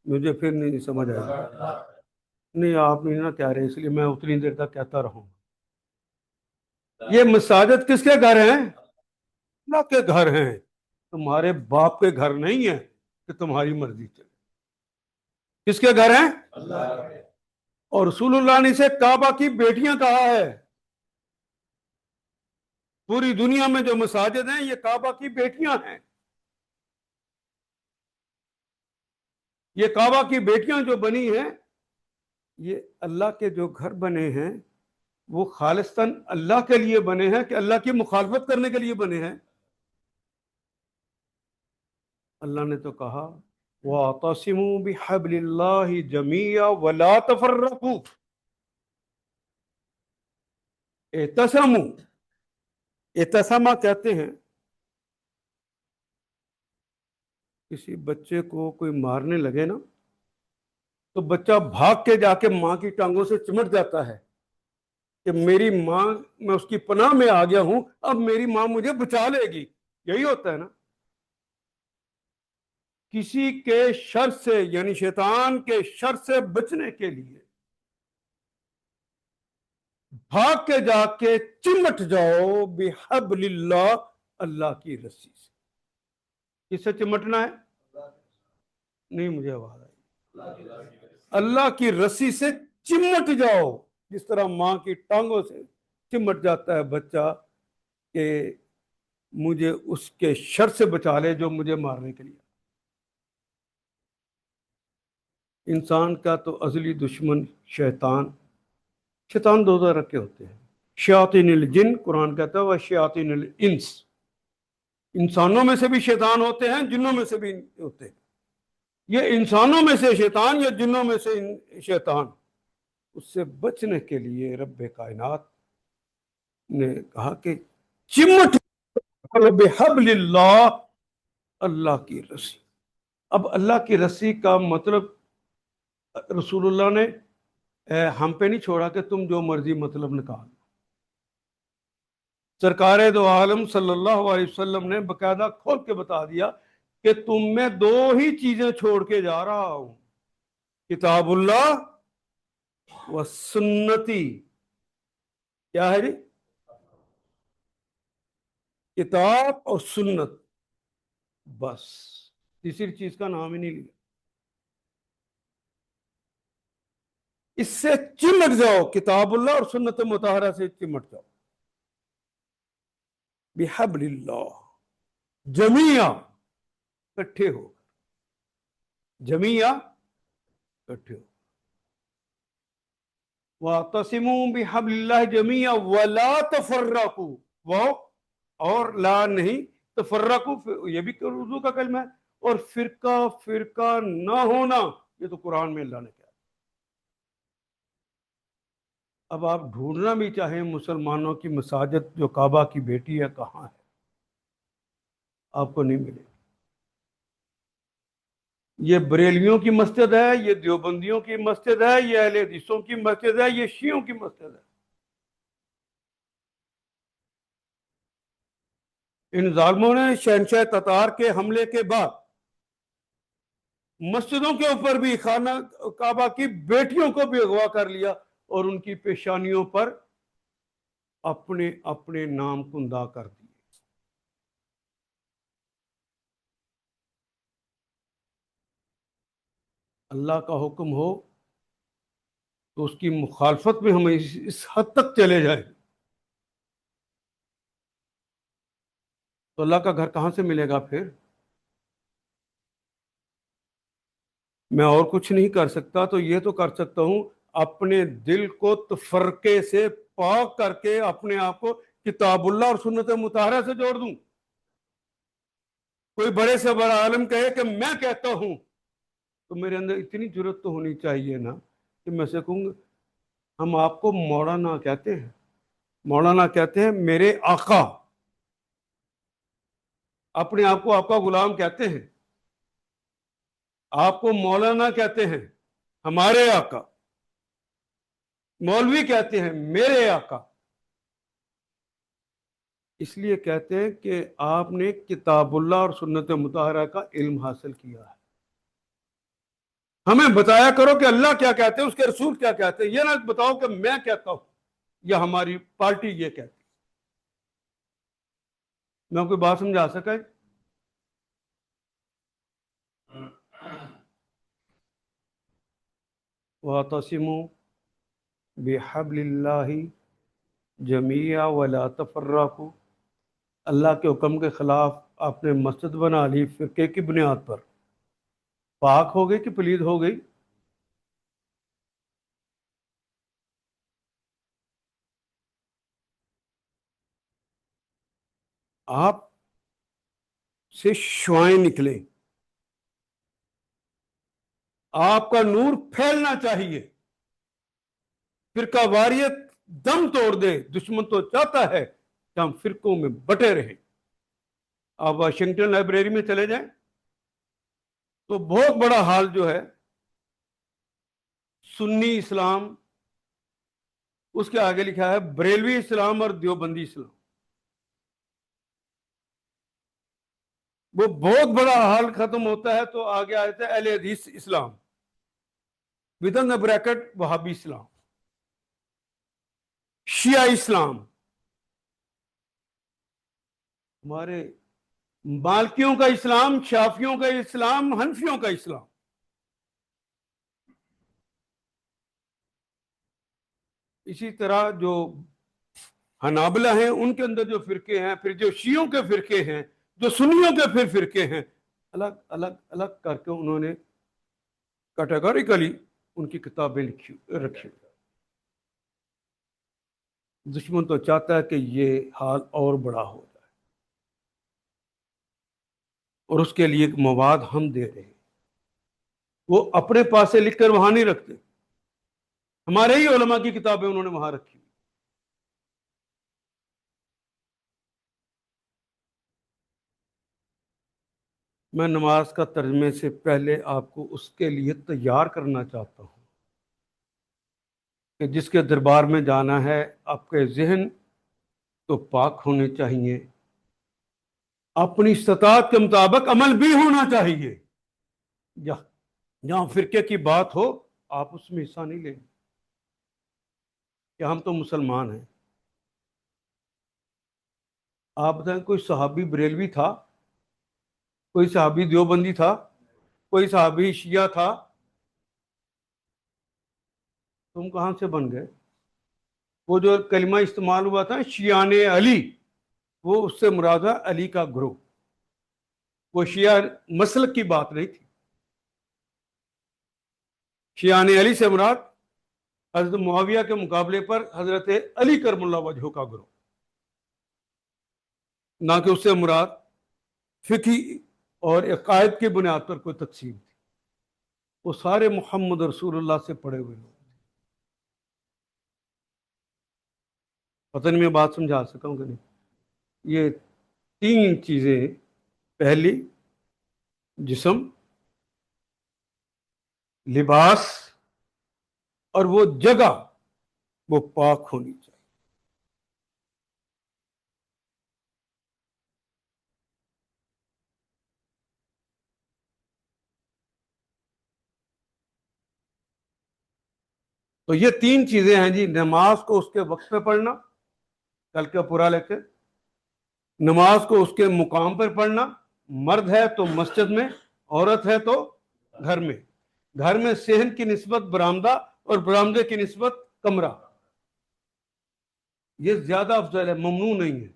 مجھے پھر نہیں سمجھ آیا۔ نہیں آپ نہیں نا کہہ رہے، اس لیے میں اتنی دیر تک کہتا رہوں۔ یہ مساجد کس کے گھر ہیں؟ اللہ کے گھر ہیں، تمہارے باپ کے گھر نہیں ہیں کہ تمہاری مرضی چلے۔ کس کے گھر ہیں؟ اللہ کے۔ اور رسول اللہ نے اسے کعبہ کی بیٹیاں کہا ہے۔ پوری دنیا میں جو مساجد ہیں یہ کعبہ کی بیٹیاں ہیں۔ یہ کعبہ کی بیٹیاں جو بنی ہیں، یہ اللہ کے جو گھر بنے ہیں وہ خالصتاً اللہ کے لیے بنے ہیں کہ اللہ کی مخالفت کرنے کے لیے بنے ہیں؟ اللہ نے تو کہا وَاعْتَصِمُوا بِحَبْلِ اللَّهِ جَمِيعًا وَلَا تَفَرَّقُوا۔ اعتصموا، اعتصامہ کہتے ہیں کسی بچے کو کوئی مارنے لگے نا تو بچہ بھاگ کے جا کے ماں کی ٹانگوں سے چمٹ جاتا ہے کہ میری ماں، میں اس کی پناہ میں آ گیا ہوں، اب میری ماں مجھے بچا لے گی۔ یہی ہوتا ہے نا؟ کسی کے شر سے، یعنی شیطان کے شر سے بچنے کے لیے بھاگ کے جا کے چمٹ جاؤ بحبل اللہ، اللہ کی رسی سے۔ کس سے چمٹنا ہے؟ نہیں مجھے آواز آئی۔ اللہ کی رسی سے چمٹ جاؤ، جس طرح ماں کی ٹانگوں سے چمٹ جاتا ہے بچہ کہ مجھے اس کے شر سے بچا لے جو مجھے مارنے کے لیے۔ انسان کا تو ازلی دشمن شیطان دو طرح کے ہوتے ہیں، شیاطین الجن، قرآن کہتا ہے وشیاطین الانس، انسانوں میں سے بھی شیطان ہوتے ہیں، جنوں میں سے بھی ہوتے ہیں۔ یہ انسانوں میں سے شیطان یا جنوں میں سے شیطان، اس سے بچنے کے لیے رب کائنات نے کہا کہ چمٹ بحبل اللہ، اللہ کی رسی۔ اب اللہ کی رسی کا مطلب رسول اللہ نے ہم پہ نہیں چھوڑا کہ تم جو مرضی مطلب نکال۔ سرکار دو عالم صلی اللہ علیہ وسلم نے باقاعدہ کھول کے بتا دیا کہ تم میں دو ہی چیزیں چھوڑ کے جا رہا ہوں، کتاب اللہ و سنتی۔ کیا ہے جی؟ کتاب اور سنت، بس تیسری چیز کا نام ہی نہیں لیا۔ اس سے چمٹ جاؤ، کتاب اللہ اور سنت مطہرہ سے چمٹ جاؤ بحبل اللہ جمیعا، اکٹھے ہو، جمیعا اکٹھے ہو۔ وَاعْتَصِمُوا بِحَبْلِ اللَّهِ جَمِيعًا وَلَا تَفَرَّقُوا، وہ اور لا نہیں، تفرقوا یہ بھی اردو کا کلمہ ہے، اور فرقہ فرقہ نہ ہونا، یہ تو قرآن میں اللہ نے کہا۔ اب آپ ڈھونڈنا بھی چاہیں مسلمانوں کی مساجد جو کعبہ کی بیٹی ہے، کہاں ہے؟ آپ کو نہیں ملے۔ یہ بریلیوں کی مسجد ہے، یہ دیوبندیوں کی مسجد ہے، یہ اہل حدیثوں کی مسجد ہے، یہ شیعوں کی مسجد ہے۔ ان ظالموں نے شہنشاہ تتار کے حملے کے بعد مسجدوں کے اوپر بھی خانہ کعبہ کی بیٹیوں کو بھی اغوا کر لیا اور ان کی پیشانیوں پر اپنے اپنے نام کندہ کر دیے۔ اللہ کا حکم ہو تو اس کی مخالفت میں ہم اس حد تک چلے جائیں تو اللہ کا گھر کہاں سے ملے گا پھر؟ میں اور کچھ نہیں کر سکتا تو یہ تو کر سکتا ہوں، اپنے دل کو تفرقے سے پاک کر کے اپنے آپ کو کتاب اللہ اور سنت مطہرہ سے جوڑ دوں۔ کوئی بڑے سے بڑا عالم کہے کہ میں کہتا ہوں، تو میرے اندر اتنی جرت تو ہونی چاہیے نا کہ میں سے کہوں ہم آپ کو مولانا کہتے ہیں، مولانا کہتے ہیں میرے آقا، اپنے آپ کو آپ کا غلام کہتے ہیں، آپ کو مولانا کہتے ہیں ہمارے آقا، مولوی کہتے ہیں میرے آقا۔ اس لیے کہتے ہیں کہ آپ نے کتاب اللہ اور سنت مطہرہ کا علم حاصل کیا ہے، ہمیں بتایا کرو کہ اللہ کیا کہتے ہیں، اس کے رسول کیا کہتے ہیں، یہ نہ بتاؤ کہ میں کہتا ہوں یا ہماری پارٹی یہ کہتی۔ میں کوئی بات سمجھا سکا ہے؟ وَاعْتَصِمُوا بِحَبْلِ اللَّهِ جَمِيعًا وَلَا تَفَرَّقُوا، اللہ کے حکم کے خلاف آپ نے مسجد بنا لی فرقے کی بنیاد پر، پاک ہو گئی کہ پلید ہو گئی؟ آپ سے شعائیں نکلیں، آپ کا نور پھیلنا چاہیے، فرقہ واریت دم توڑ دے۔ دشمن تو چاہتا ہے کہ ہم فرقوں میں بٹے رہیں۔ آپ واشنگٹن لائبریری میں چلے جائیں تو بہت بڑا حال جو ہے سنی اسلام، اس کے آگے لکھا ہے بریلوی اسلام اور دیوبندی اسلام۔ وہ بہت بڑا حال ختم ہوتا ہے تو آگے آتا ہے اہل حدیث اسلام، ودن دا بریکٹ وہابی اسلام، شیعہ اسلام۔ ہمارے مالکیوں کا اسلام، شافیوں کا اسلام، حنفیوں کا اسلام۔ اسی طرح جو حنابلہ ہیں ان کے اندر جو فرقے ہیں، پھر جو شیعوں کے فرقے ہیں، جو سنیوں کے پھر فرقے ہیں، الگ الگ الگ کر کے انہوں نے کیٹیگوریکلی ان کی کتابیں رکھی۔ دشمن تو چاہتا ہے کہ یہ حال اور بڑا ہو جائے، اور اس کے لیے مواد ہم دے رہے ہیں۔ وہ اپنے پاس سے لکھ کر وہاں نہیں رکھتے، ہمارے ہی علماء کی کتابیں انہوں نے وہاں رکھی۔ میں نماز کا ترجمے سے پہلے آپ کو اس کے لیے تیار کرنا چاہتا ہوں کہ جس کے دربار میں جانا ہے آپ کے ذہن تو پاک ہونے چاہیے، اپنی استطاعت کے مطابق عمل بھی ہونا چاہیے۔ جہاں فرقے کی بات ہو آپ اس میں حصہ نہیں لیں کہ ہم تو مسلمان ہیں۔ آپ بتائیں کوئی صحابی بریلوی تھا، کوئی صحابی دیوبندی تھا، کوئی صحابی شیعہ تھا؟ تم کہاں سے بن گئے؟ وہ جو کلمہ استعمال ہوا تھا شیعان علی، وہ اس سے مراد ہے علی کا گروہ، وہ شیعہ مسلک کی بات نہیں تھی۔ شیعان علی سے مراد حضرت معاویہ کے مقابلے پر حضرت علی کرم اللہ وجہہ کا گروہ، نہ کہ اس سے مراد فقہی اور عقائد کی بنیاد پر کوئی تقسیم تھی، وہ سارے محمد رسول اللہ سے پڑے ہوئے لوگ. پتہ نہیں میں بات سمجھا سکا ہوں کہ نہیں. یہ تین چیزیں، پہلی جسم، لباس، اور وہ جگہ وہ پاک ہونی چاہیے. تو یہ تین چیزیں ہیں جی. نماز کو اس کے وقت پہ پڑھنا، کل کا پورا لے کے، نماز کو اس کے مقام پر پڑھنا، مرد ہے تو مسجد میں، عورت ہے تو گھر میں. گھر میں صحن کی نسبت برآمدہ اور برآمدے کی نسبت کمرہ. یہ زیادہ افضل ہے، ممنوع نہیں ہے.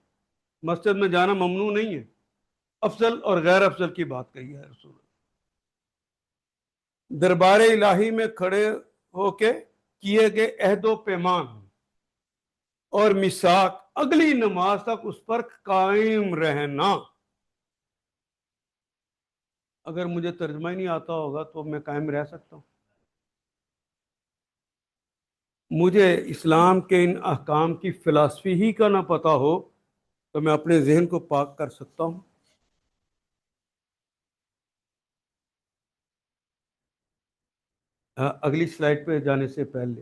مسجد میں جانا ممنوع نہیں ہے، افضل اور غیر افضل کی بات کہی ہے رسول اللہ. دربار الہی میں کھڑے ہو کے کیے گئے عہد و پیمان اور میثاق، اگلی نماز تک اس پر قائم رہنا. اگر مجھے ترجمہ ہی نہیں آتا ہوگا تو میں قائم رہ سکتا ہوں؟ مجھے اسلام کے ان احکام کی فلسفی ہی کا نہ پتا ہو تو میں اپنے ذہن کو پاک کر سکتا ہوں؟ اگلی سلائڈ پہ جانے سے پہلے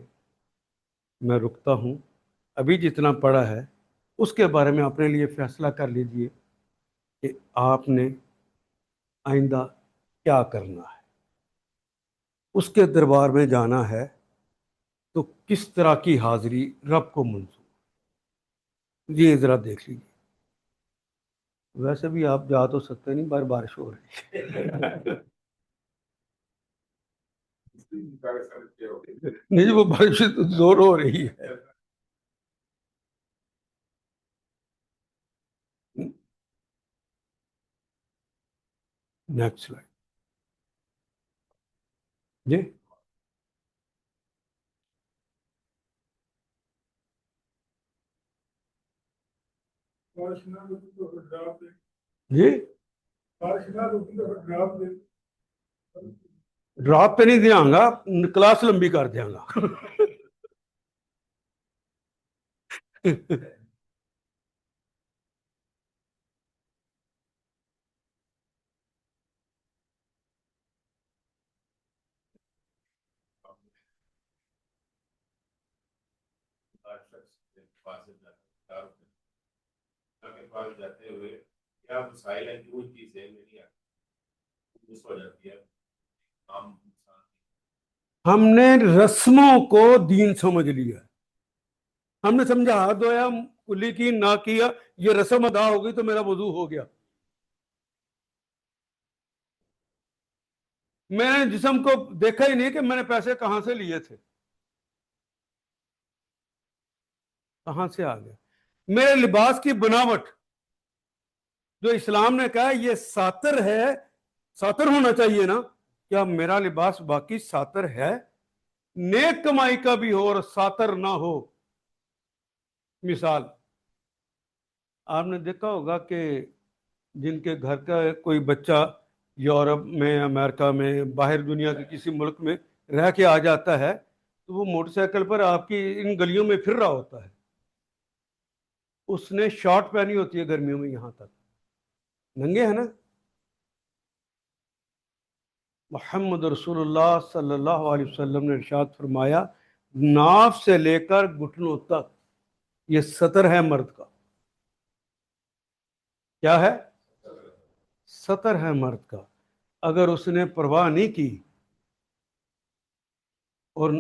میں رکتا ہوں. ابھی جتنا پڑھا ہے اس کے بارے میں اپنے لیے فیصلہ کر لیجئے کہ آپ نے آئندہ کیا کرنا ہے. اس کے دربار میں جانا ہے تو کس طرح کی حاضری رب کو منظور. یہ ذرا دیکھ لیجیے. ویسے بھی آپ جا تو سکتے نہیں، بارش ہو رہی ہے. نہیں وہ بارش زور ہو رہی ہے. نیکسٹ سلائڈ جی. جی ڈراپ پہ نہیں دیا گا، کلاس لمبی کر دیا گا. ہم نے رسموں کو دین سمجھ لیا. ہم نے سمجھا ہاتھ دھویا، کلی کی نہ کیا، یہ رسم ادا ہو گئی تو میرا وضو ہو گیا. میں نے جسم کو دیکھا ہی نہیں کہ میں نے پیسے کہاں سے لیے تھے، کہاں سے آ گئے. میرے لباس کی بناوٹ جو اسلام نے کہا یہ ساتر ہے، ساتر ہونا چاہیے نا. کیا میرا لباس باقی ساتر ہے؟ نیک کمائی کا بھی ہو اور ساتر نہ ہو. مثال آپ نے دیکھا ہوگا کہ جن کے گھر کا کوئی بچہ یورپ میں، امریکہ میں، باہر دنیا کے کسی ملک میں رہ کے آ جاتا ہے تو وہ موٹر سائیکل پر آپ کی ان گلیوں میں پھر رہا ہوتا ہے. اس نے شارٹ پہنی ہوتی ہے گرمیوں میں، یہاں تک ننگے ہیں نا. محمد رسول اللہ صلی اللہ علیہ وسلم نے ارشاد فرمایا ناف سے لے کر گھٹنوں تک یہ سطر ہے مرد کا. کیا ہے؟ سطر ہے مرد کا. اگر اس نے پرواہ نہیں کی اور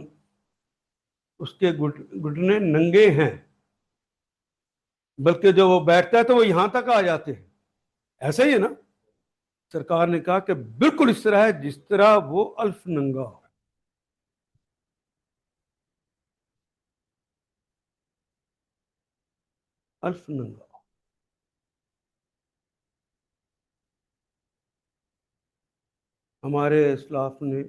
اس کے گھٹنے ننگے ہیں، بلکہ جو وہ بیٹھتا ہے تو وہ یہاں تک آ جاتے ہیں، ایسا ہی ہے نا. سرکار نے کہا کہ بالکل اس طرح ہے جس طرح وہ الف ننگا ہو. الف ننگا. ہمارے اسلاف نے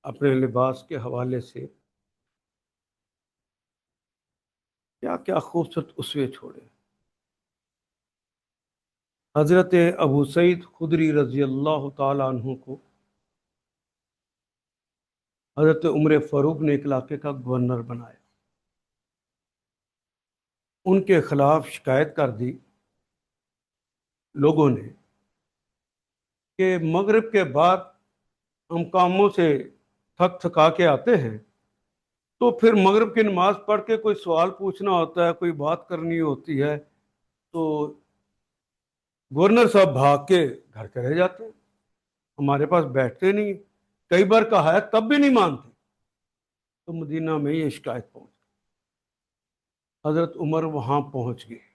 اپنے لباس کے حوالے سے کیا کیا خوبصورت اسوے چھوڑے. حضرت ابو سعید خدری رضی اللہ تعالیٰ عنہ کو حضرت عمر فاروق نے ایک علاقے کا گورنر بنایا، ان کے خلاف شکایت کر دی لوگوں نے کہ مغرب کے بعد ہم کاموں سے تھک تھکا کے آتے ہیں، تو پھر مغرب کی نماز پڑھ کے کوئی سوال پوچھنا ہوتا ہے، کوئی بات کرنی ہوتی ہے، تو گورنر صاحب بھاگ کے گھر چلے جاتے ہیں، ہمارے پاس بیٹھتے نہیں، کئی بار کہا ہے تب بھی نہیں مانتے۔ تو مدینہ میں یہ شکایت پہنچ، حضرت عمر وہاں پہنچ گئے،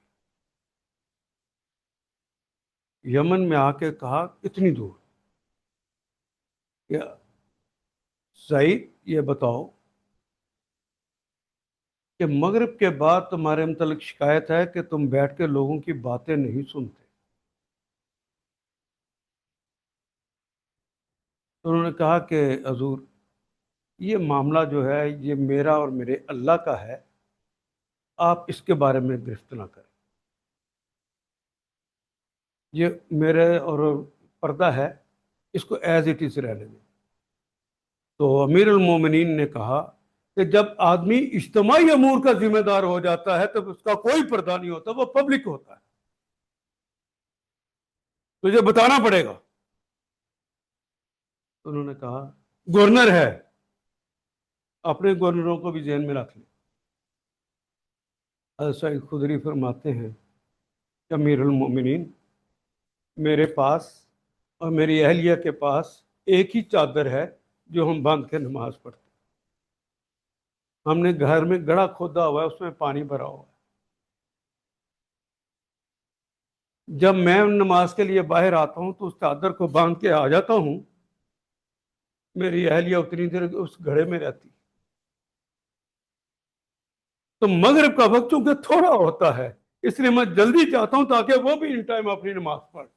یمن میں آ کے کہا اتنی دور کہ سعید یہ بتاؤ کہ مغرب کے بعد تمہارے متعلق شکایت ہے کہ تم بیٹھ کے لوگوں کی باتیں نہیں سنتے۔ تو انہوں نے کہا کہ حضور یہ معاملہ جو ہے یہ میرا اور میرے اللہ کا ہے، آپ اس کے بارے میں گرفت نہ کریں، یہ میرے اور پردہ ہے، اس کو ایز اٹ از رہنے دیں۔ تو امیر المومنین نے کہا کہ جب آدمی اجتماعی امور کا ذمہ دار ہو جاتا ہے تو اس کا کوئی پردہ نہیں ہوتا، وہ پبلک ہوتا ہے، تجھے بتانا پڑے گا۔ تو انہوں نے کہا گورنر ہے، اپنے گورنروں کو بھی ذہن میں رکھ لیں۔ حضرت سعید خدری فرماتے ہیں کہ امیر المومنین، میرے پاس اور میری اہلیہ کے پاس ایک ہی چادر ہے جو ہم باندھ کے نماز پڑھتے ہیں، ہم نے گھر میں گڑھا کھودا ہوا ہے، اس میں پانی بھرا ہوا ہے، جب میں نماز کے لیے باہر آتا ہوں تو اس چادر کو باندھ کے آ جاتا ہوں، میری اہلیہ اتنی دیر اس گھڑے میں رہتی۔ تو مغرب کا وقت چونکہ تھوڑا ہوتا ہے، اس لیے میں جلدی چاہتا ہوں تاکہ وہ بھی ان ٹائم اپنی نماز پڑھ۔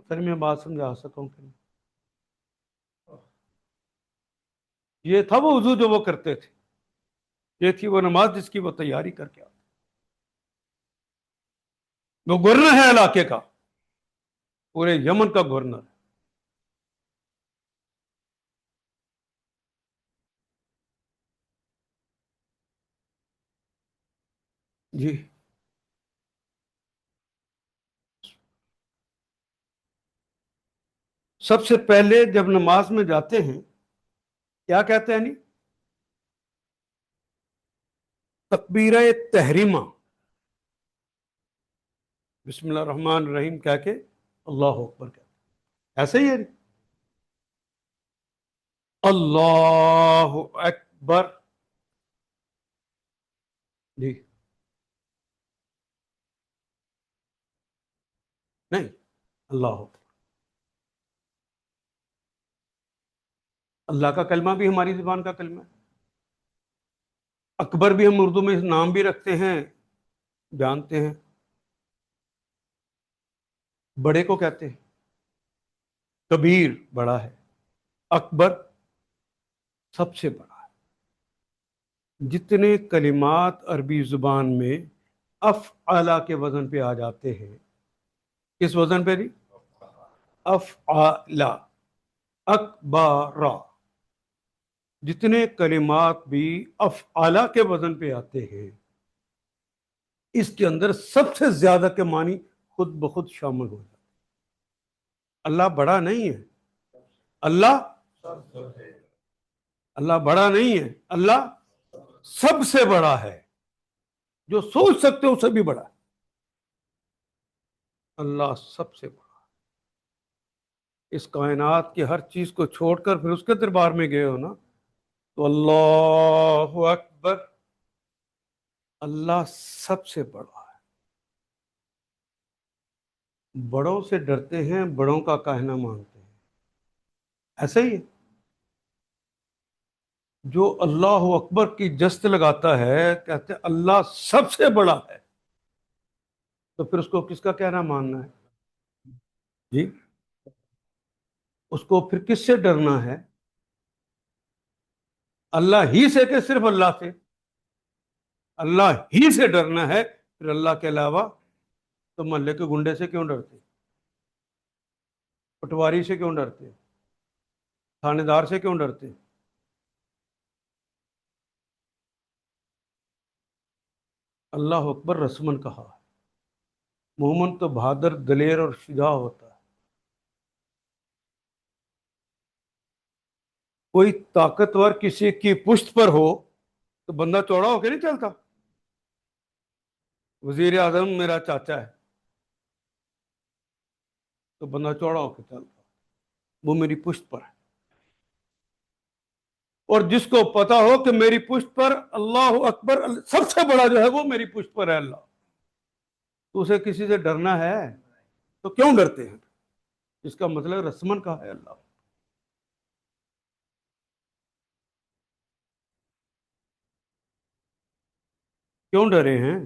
پھر میں بات سمجھا سکوں کہ یہ تھا وہ وضو جو وہ کرتے تھے، یہ تھی وہ نماز جس کی وہ تیاری کر کے آتے، وہ گورنر ہے علاقے کا، پورے یمن کا گورنر ہے۔ جی، سب سے پہلے جب نماز میں جاتے ہیں کیا کہتے ہیں؟ نہیں، تکبیرہ تحریمہ، بسم اللہ الرحمن الرحیم کہہ کے اللہ اکبر کہتے ہیں، ایسے ہی ہے نہیں؟ اللہ اکبر، جی نہیں، اللہ اکبر، اللہ کا کلمہ بھی ہماری زبان کا کلمہ ہے، اکبر بھی ہم اردو میں نام بھی رکھتے ہیں، جانتے ہیں، بڑے کو کہتے ہیں، کبیر بڑا ہے، اکبر سب سے بڑا ہے۔ جتنے کلمات عربی زبان میں افعلا کے وزن پہ آ جاتے ہیں، کس وزن پہ نہیں؟ افعلا، اکبارا، جتنے کلمات بھی افعلا کے وزن پہ آتے ہیں، اس کے اندر سب سے زیادہ کے معنی خود بخود شامل ہو جاتے ہیں۔ اللہ بڑا نہیں ہے، اللہ اللہ بڑا نہیں ہے، اللہ سب سے بڑا ہے، جو سوچ سکتے ہو اس سے بھی بڑا ہے، اللہ سب سے بڑا۔ اس کائنات کی ہر چیز کو چھوڑ کر پھر اس کے دربار میں گئے ہو نا، تو اللہ اکبر، اللہ سب سے بڑا ہے، بڑوں سے ڈرتے ہیں، بڑوں کا کہنا مانتے ہیں، ایسا ہی ہے۔ جو اللہ اکبر کی جست لگاتا ہے، کہتے ہیں اللہ سب سے بڑا ہے، تو پھر اس کو کس کا کہنا ماننا ہے؟ جی، اس کو پھر کس سے ڈرنا ہے؟ اللہ ہی سے کہ صرف اللہ سے؟ اللہ ہی سے ڈرنا ہے، پھر اللہ کے علاوہ تو محلے کے گنڈے سے کیوں ڈرتے؟ پٹواری سے کیوں ڈرتے؟ تھانے دار سے کیوں ڈرتے؟ اللہ اکبر رسمن کہا ہے۔ مومن تو بہادر، دلیر اور شجاع ہوتا ہے۔ کوئی طاقتور کسی کی پشت پر ہو تو بندہ چوڑا ہو کے نہیں چلتا۔ وزیر اعظم میرا چاچا ہے تو بندہ چوڑا ہو کے چلتا، وہ میری پشت پر ہے۔ اور جس کو پتا ہو کہ میری پشت پر اللہ اکبر، سب سے بڑا جو ہے وہ میری پشت پر ہے اللہ، تو اسے کسی سے ڈرنا ہے؟ تو کیوں ڈرتے ہیں؟ اس کا مطلب رسمن کا ہے اللہ۔ کیوں ڈرے ہیں؟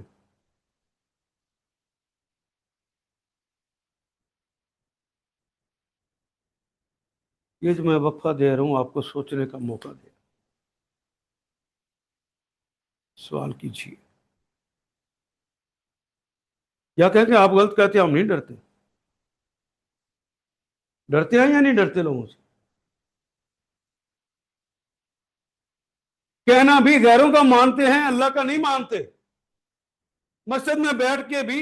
یہ جو میں وقفہ دے رہا ہوں آپ کو سوچنے کا موقع دے، سوال کیجیے، یا کہیں کہ آپ غلط کہتے ہیں، ہم نہیں ڈرتے؟ ڈرتے ہیں یا نہیں ڈرتے لوگوں سے؟ کہنا بھی غیروں کا مانتے ہیں، اللہ کا نہیں مانتے۔ مسجد میں بیٹھ کے بھی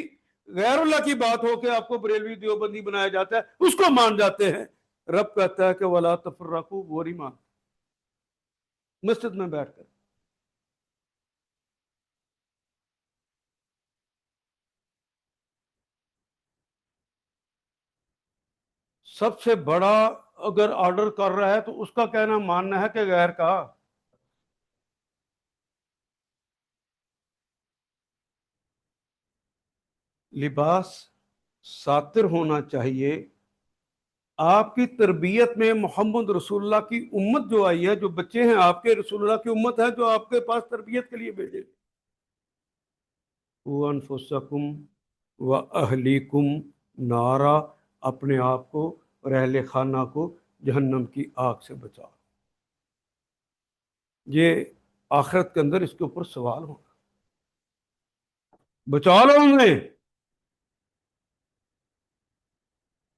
غیر اللہ کی بات ہو کے آپ کو بریلوی دیوبندی بنایا جاتا ہے، اس کو مان جاتے ہیں۔ رب کہتا ہے کہ ولا تفرقوا، وہ نہیں مان، مسجد میں بیٹھ کر۔ سب سے بڑا اگر آرڈر کر رہا ہے تو اس کا کہنا ماننا ہے کہ غیر کا؟ لباس ساتر ہونا چاہیے۔ آپ کی تربیت میں محمد رسول اللہ کی امت جو آئی ہے، جو بچے ہیں آپ کے، رسول اللہ کی امت ہے جو آپ کے پاس تربیت کے لیے بھیجے۔ وَأَنفُسَكُمْ وَأَهْلِيكُمْ نارا، اپنے آپ کو اور اہل خانہ کو جہنم کی آگ سے بچاؤ۔ یہ آخرت کے اندر اس کے اوپر سوال ہوگا، بچا لو ہمیں۔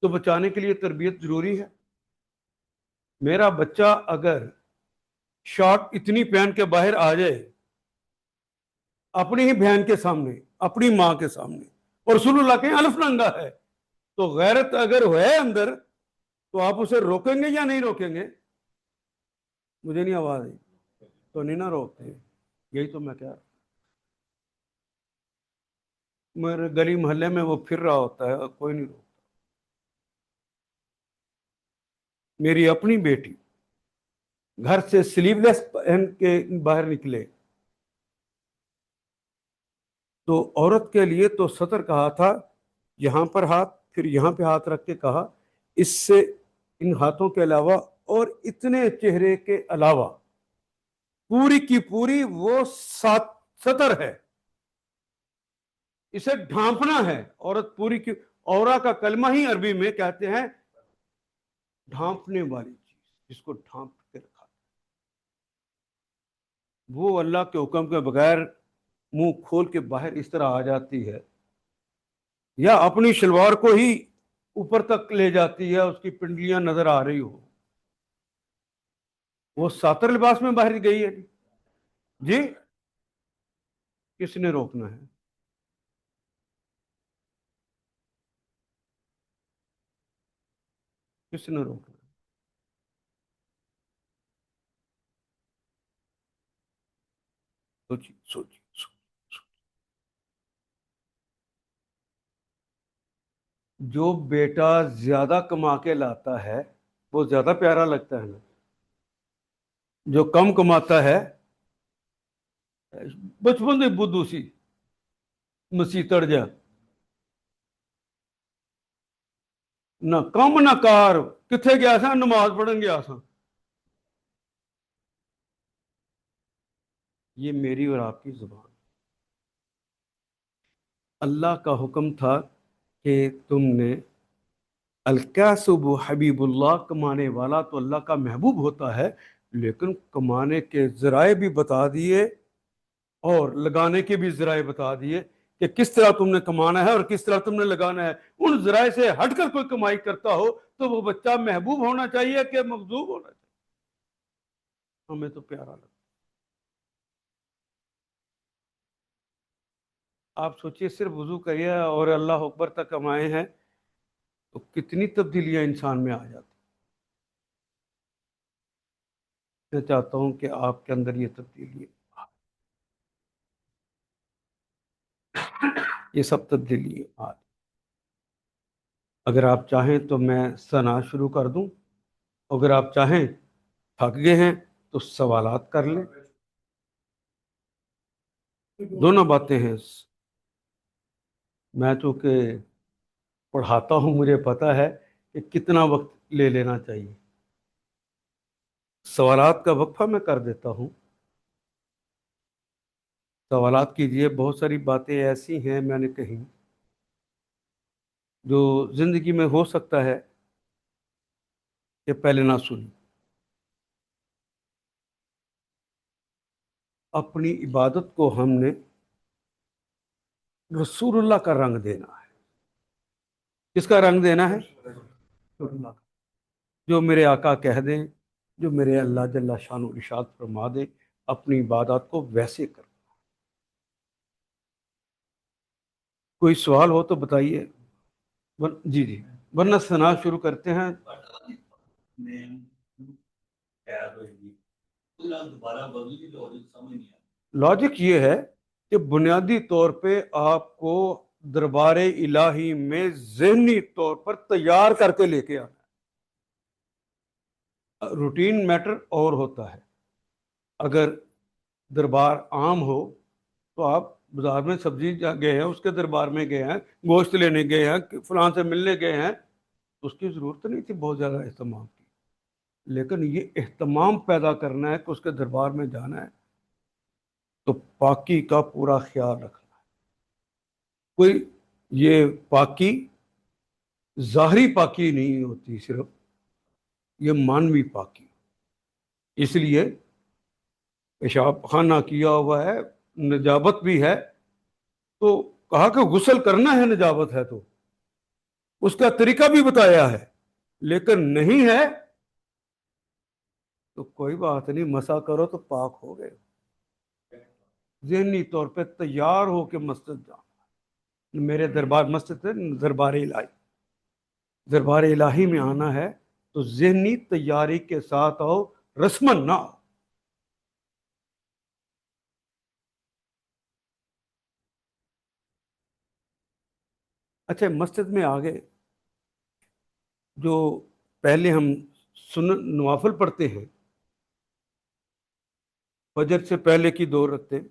تو بچانے کے لیے تربیت ضروری ہے۔ میرا بچہ اگر شارٹ اتنی پہن کے باہر آ جائے اپنی ہی بہن کے سامنے، اپنی ماں کے سامنے، اور رسول اللہ کے الف ننگا ہے، تو غیرت اگر ہے اندر تو آپ اسے روکیں گے یا نہیں روکیں گے؟ مجھے نہیں آواز آئی تو نہیں نہ روکتے، یہی تو میں کہہ رہا ہوں۔ میرے گلی محلے میں وہ پھر رہا ہوتا ہے، کوئی نہیں روکتا۔ میری اپنی بیٹی گھر سے سلیو لیس پہن کے باہر نکلے تو عورت کے لیے تو سطر کہا تھا، یہاں پر ہاتھ، پھر یہاں پہ ہاتھ رکھ کے کہا اس سے، ان ہاتھوں کے علاوہ اور اتنے چہرے کے علاوہ پوری کی پوری وہ سطر ہے، اسے ڈھانپنا ہے۔ عورت پوری کی، اورا کا کلمہ ہی عربی میں کہتے ہیں ڈھانپنے والی چیز، جس کو ڈھانپ کے رکھا، وہ اللہ کے حکم کے بغیر منہ کھول کے باہر اس طرح آ جاتی ہے، یا اپنی شلوار کو ہی اوپر تک لے جاتی ہے، اس کی پنڈلیاں نظر آ رہی ہو، وہ ساتر لباس میں باہر گئی ہے جی؟ کس نے روکنا ہے؟ کس نے روکنا ہے؟ سوچی سوچی سوچی۔ جو بیٹا زیادہ کما کے لاتا ہے وہ زیادہ پیارا لگتا ہے نا، جو کم کماتا ہے بچپن سے بدھو سی مسیتڑ جا، نہ کم نہ کار، کتنے گیا سا؟ نماز پڑھن گیا سا۔ یہ میری اور آپ کی زبان، اللہ کا حکم تھا کہ تم نے، الکاسب حبیب اللہ، کمانے والا تو اللہ کا محبوب ہوتا ہے، لیکن کمانے کے ذرائع بھی بتا دیے اور لگانے کے بھی ذرائع بتا دیے کہ کس طرح تم نے کمانا ہے اور کس طرح تم نے لگانا ہے. ان ذرائع سے ہٹ کر کوئی کمائی کرتا ہو تو وہ بچہ محبوب ہونا چاہیے کہ مغضوب ہونا چاہیے؟ ہمیں تو پیارا لگتا. آپ سوچئے صرف وضو کریے اور اللہ اکبر تک کمائے ہیں تو کتنی تبدیلیاں انسان میں آ جاتی. میں چاہتا ہوں کہ آپ کے اندر یہ تبدیلی یہ سب تبدیلی آ. اگر آپ چاہیں تو میں ثنا شروع کر دوں. اگر آپ چاہیں تھک گئے ہیں تو سوالات کر لیں. دونوں باتیں ہیں. میں چونکہ پڑھاتا ہوں مجھے پتا ہے کہ کتنا وقت لے لینا چاہیے. سوالات کا وقفہ میں کر دیتا ہوں. سوالات کیجئے. بہت ساری باتیں ایسی ہیں میں نے کہی جو زندگی میں ہو سکتا ہے کہ پہلے نہ سنی. اپنی عبادت کو ہم نے رسول اللہ کا رنگ دینا ہے. کس کا رنگ دینا ہے؟ رسول اللہ کا. جو میرے آقا کہہ دیں، جو میرے اللہ جل شان و ارشاد فرما دے، اپنی عبادات کو ویسے کر. کوئی سوال ہو تو بتائیے. جی جی، ورنہ ثنا شروع کرتے ہیں. لاجک یہ ہے کہ بنیادی طور پہ آپ کو دربار الہی میں ذہنی طور پر تیار کر کے لے کے آنا ہے. روٹین میٹر اور ہوتا ہے. اگر دربار عام ہو تو آپ بازار میں سبزی گئے ہیں، اس کے دربار میں گئے ہیں، گوشت لینے گئے ہیں، فلان سے ملنے گئے ہیں، اس کی ضرورت نہیں تھی بہت زیادہ اہتمام کی. لیکن یہ اہتمام پیدا کرنا ہے کہ اس کے دربار میں جانا ہے تو پاکی کا پورا خیال رکھنا ہے. کوئی یہ پاکی ظاہری پاکی نہیں ہوتی، صرف یہ مانوی پاکی. اس لیے پیشاب خانہ کیا ہوا ہے، نجابت بھی ہے، تو کہا کہ غسل کرنا ہے نجابت ہے تو اس کا طریقہ بھی بتایا ہے. لیکن نہیں ہے تو کوئی بات نہیں، مسا کرو تو پاک ہو گئے. ذہنی طور پہ تیار ہو کے مسجد جانا. میرے دربار مسجد ہے دربار الہی. دربار الہی میں آنا ہے تو ذہنی تیاری کے ساتھ آؤ، رسمن نہ آؤ. اچھا، مسجد میں آگے جو پہلے ہم نوافل پڑھتے ہیں، فجر سے پہلے کی 2 رکھتے ہیں،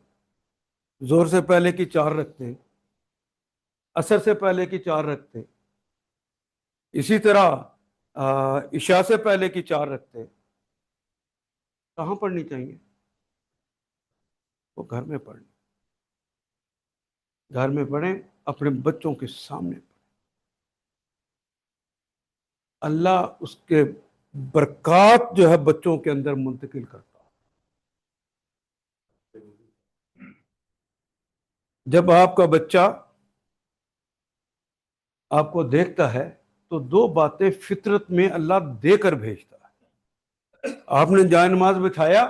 زور سے پہلے کی 4 رکھتے ہیں، عصر سے پہلے کی 4 رکھتے ہیں، اسی طرح عشاء سے پہلے کی 4 رکھتے ہیں. کہاں پڑھنی چاہیے؟ وہ گھر میں پڑھنی. گھر میں پڑھیں، اپنے بچوں کے سامنے پڑھیں. اللہ اس کے برکات جو ہے بچوں کے اندر منتقل کرتا ہے. جب آپ کا بچہ آپ کو دیکھتا ہے تو 2 باتیں فطرت میں اللہ دے کر بھیجتا ہے. آپ نے جائے نماز بچھایا،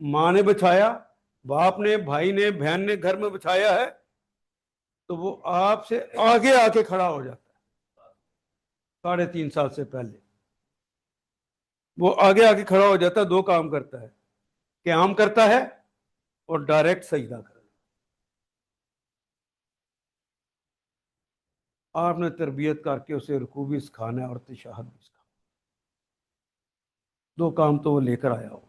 ماں نے بچھایا، باپ نے، بھائی نے، بہن نے گھر میں بچھایا ہے تو وہ آپ سے آگے آ کے کھڑا ہو جاتا ہے. 3.5 سال سے پہلے وہ آگے آ کے کھڑا ہو جاتا ہے. 2 کام کرتا ہے، قیام کرتا ہے اور ڈائریکٹ سجدہ کرتا ہے. آپ نے تربیت کر کے اسے رکوع بھی سکھانا ہے اور تشہد بھی سکھانا. 2 کام تو وہ لے کر آیا ہو.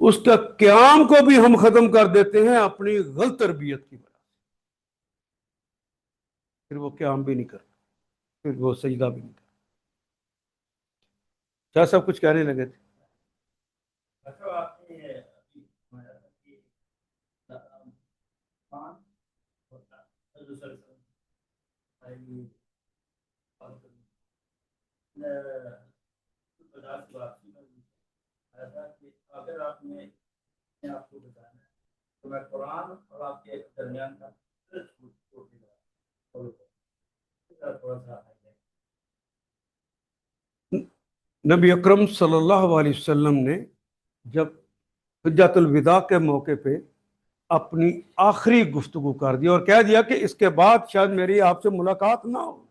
اس کا قیام کو بھی ہم ختم کر دیتے ہیں اپنی غلط تربیت کی وجہ سے. پھر وہ قیام بھی نہیں کرتا، پھر وہ سجدہ بھی نہیں کرتا. کیا سب کچھ کہنے لگے تھے؟ تو میں قرآن اور آپ کے درمیان کا تھوڑا سا نبی اکرم صلی اللہ علیہ وسلم نے جب حجۃ الوداع کے موقع پہ اپنی آخری گفتگو کر دی اور کہہ دیا کہ اس کے بعد شاید میری آپ سے ملاقات نہ ہو،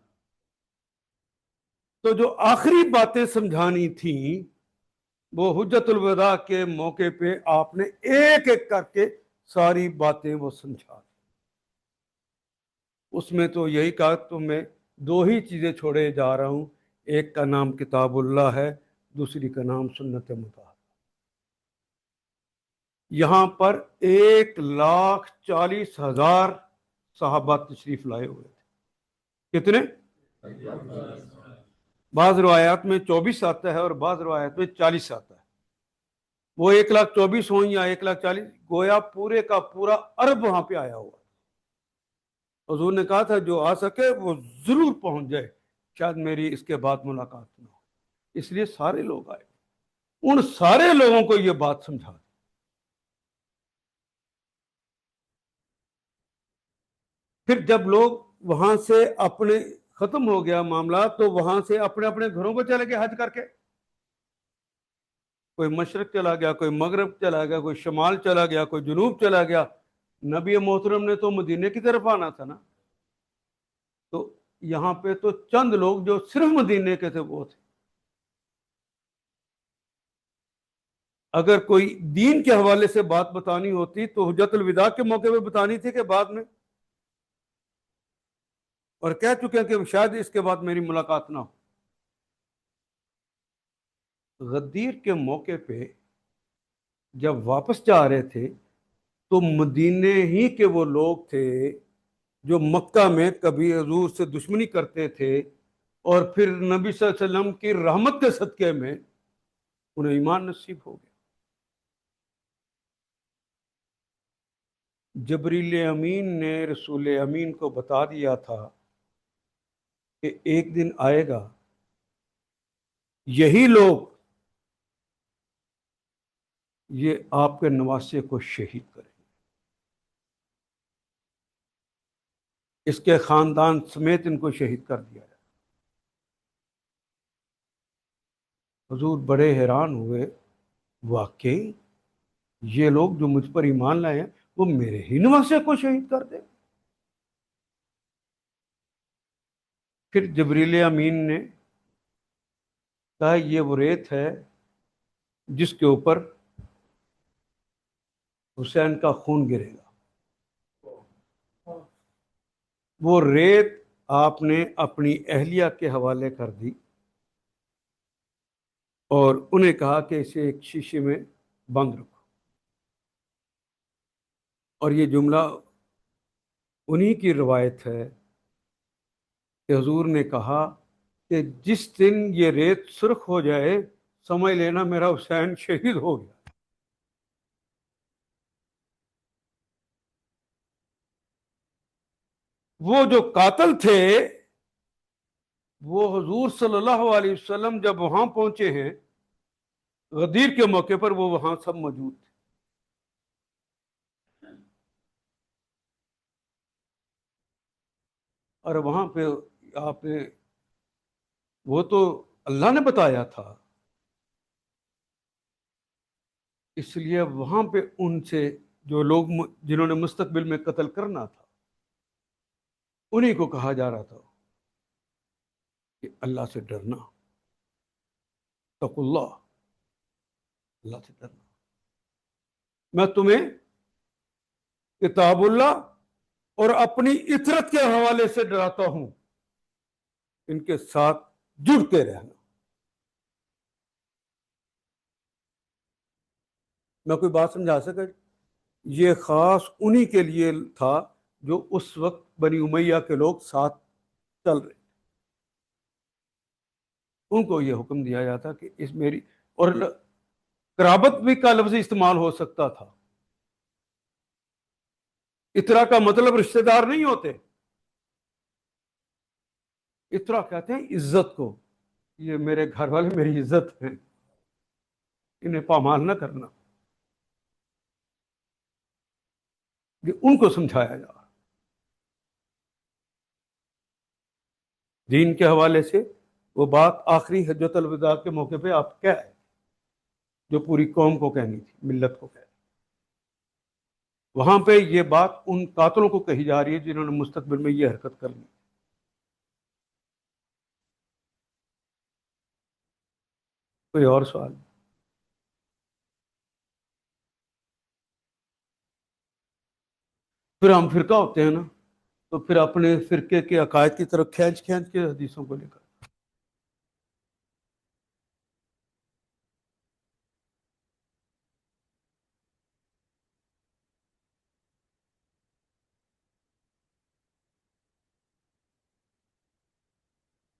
تو جو آخری باتیں سمجھانی تھیں وہ حجۃ الوداع کے موقع پہ آپ نے ایک ایک کر کے ساری باتیں وہ سمجھا دی۔ اس میں تو یہی کہا تو میں دو ہی چیزیں چھوڑے جا رہا ہوں، ایک کا نام کتاب اللہ ہے، دوسری کا نام سنت مطہرہ۔ یہاں پر 1,40,000 صحابہ تشریف لائے ہوئے تھے۔ کتنے؟ بعض روایات میں 24 آتا ہے اور بعض روایات میں 40 آتا ہے۔ وہ 1,24,000 ہوں یا 1,40,000، گویا پورے کا پورا عرب وہاں پہ آیا ہوا۔ حضور نے کہا تھا جو آ سکے وہ ضرور پہنچ جائے، شاید میری اس کے بعد ملاقات نہ ہو، اس لیے سارے لوگ آئے۔ ان سارے لوگوں کو یہ بات سمجھا دی۔ پھر جب لوگ وہاں سے اپنے ختم ہو گیا معاملات تو وہاں سے اپنے اپنے گھروں کو چلے گئے حج کر کے۔ کوئی مشرق چلا گیا، کوئی مغرب چلا گیا، کوئی شمال چلا گیا، کوئی جنوب چلا گیا۔ نبی محترم نے تو مدینے کی طرف آنا تھا نا، تو یہاں پہ تو چند لوگ جو صرف مدینے کے تھے وہ تھے۔ اگر کوئی دین کے حوالے سے بات بتانی ہوتی تو حجۃ الوداع کے موقع پہ بتانی تھی کہ بعد میں، اور کہہ چکے ہیں کہ شاید اس کے بعد میری ملاقات نہ ہو۔ غدیر کے موقع پہ جب واپس جا رہے تھے تو مدینے ہی کے وہ لوگ تھے جو مکہ میں کبھی حضور سے دشمنی کرتے تھے، اور پھر نبی صلی اللہ علیہ وسلم کی رحمت کے صدقے میں انہیں ایمان نصیب ہو گیا۔ جبریل امین نے رسول امین کو بتا دیا تھا کہ ایک دن آئے گا یہی لوگ یہ آپ کے نواسے کو شہید کریں گے، اس کے خاندان سمیت ان کو شہید کر دیا جائے۔ حضور بڑے حیران ہوئے، واقعی یہ لوگ جو مجھ پر ایمان لائے ہیں وہ میرے ہی نواسے کو شہید کر دیں۔ پھر جبریل امین نے کہا یہ وہ ریت ہے جس کے اوپر حسین کا خون گرے گا۔ وہ ریت آپ نے اپنی اہلیہ کے حوالے کر دی اور انہیں کہا کہ اسے ایک شیشے میں بند رکھو، اور یہ جملہ انہی کی روایت ہے کہ حضور نے کہا کہ جس دن یہ ریت سرخ ہو جائے سمجھ لینا میرا حسین شہید ہو گیا۔ وہ جو قاتل تھے وہ حضور صلی اللہ علیہ وسلم جب وہاں پہنچے ہیں غدیر کے موقع پر، وہ وہاں سب موجود تھے۔ اور وہاں پہ آپ نے، وہ تو اللہ نے بتایا تھا، اس لیے وہاں پہ ان سے جو لوگ جنہوں نے مستقبل میں قتل کرنا تھا انہی کو کہا جا رہا تھا کہ اللہ سے ڈرنا، تقوا اللہ، اللہ سے ڈرنا۔ میں تمہیں کتاب اللہ اور اپنی اطرت کے حوالے سے ڈراتا ہوں، ان کے ساتھ جڑتے رہنا۔ میں کوئی بات سمجھا سکا؟ یہ خاص انہی کے لیے تھا جو اس وقت بنی امیہ کے لوگ ساتھ چل رہے، ان کو یہ حکم دیا جاتا کہ اس میری، اور قرابت بھی کا لفظ استعمال ہو سکتا تھا۔ اطرا کا مطلب رشتہ دار نہیں ہوتے، اطرا کہتے ہیں عزت کو، یہ میرے گھر والے میری عزت ہیں، انہیں پامال نہ کرنا۔ یہ ان کو سمجھایا جا رہا دین کے حوالے سے. وہ بات آخری حجت الوداع کے موقع پہ آپ کیا ہے جو پوری قوم کو کہنی تھی، ملت کو کہنی، وہاں پہ یہ بات ان قاتلوں کو کہی جا رہی ہے جنہوں نے مستقبل میں یہ حرکت کرنی. کوئی اور سوال؟ پھر ہم فرقہ ہوتے ہیں نا، تو پھر اپنے فرقے کے عقائد کی طرف کھینچ کھینچ کے حدیثوں کو لے کر.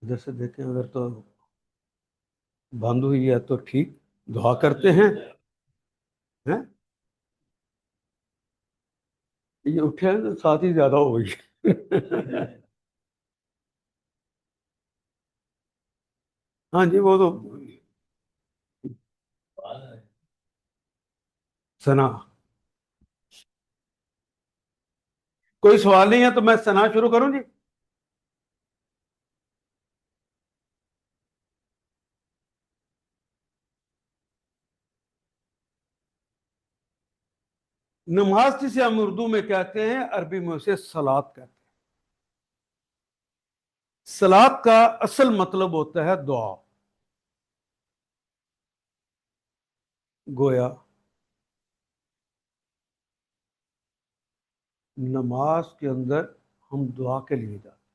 ادھر سے دیکھیں، اگر تو بند ہوئی ہے تو ٹھیک، دعا کرتے ہیں. ہیں؟ یہ اٹھے ہیں تو ساتھ ہی زیادہ ہو گئی. ہاں جی، وہ تو ثنا. کوئی سوال نہیں ہے تو میں ثنا شروع کروں جی. نماز جسے ہم اردو میں کہتے ہیں، عربی میں اسے صلات کہتے ہیں. صلات کا اصل مطلب ہوتا ہے دعا. گویا نماز کے اندر ہم دعا کے لیے جاتے ہیں.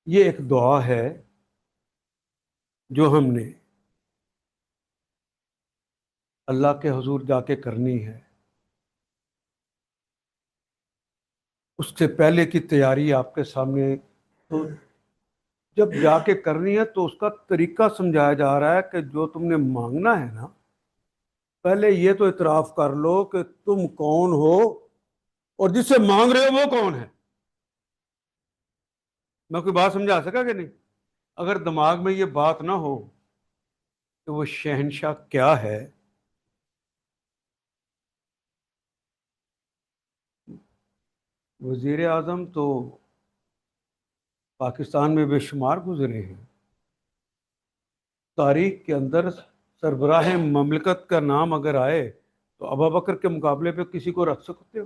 یہ ایک دعا ہے جو ہم نے اللہ کے حضور جا کے کرنی ہے. اس سے پہلے کی تیاری آپ کے سامنے. تو جب جا کے کرنی ہے تو اس کا طریقہ سمجھایا جا رہا ہے کہ جو تم نے مانگنا ہے نا، پہلے یہ تو اعتراف کر لو کہ تم کون ہو اور جس سے مانگ رہے ہو وہ کون ہے. میں کوئی بات سمجھا سکا کہ نہیں؟ اگر دماغ میں یہ بات نہ ہو کہ وہ شہنشاہ کیا ہے، وزیر اعظم تو پاکستان میں بے شمار گزرے ہیں. تاریخ کے اندر سربراہ مملکت کا نام اگر آئے تو ابوبکر کے مقابلے پہ کسی کو رکھ سکتے ہو؟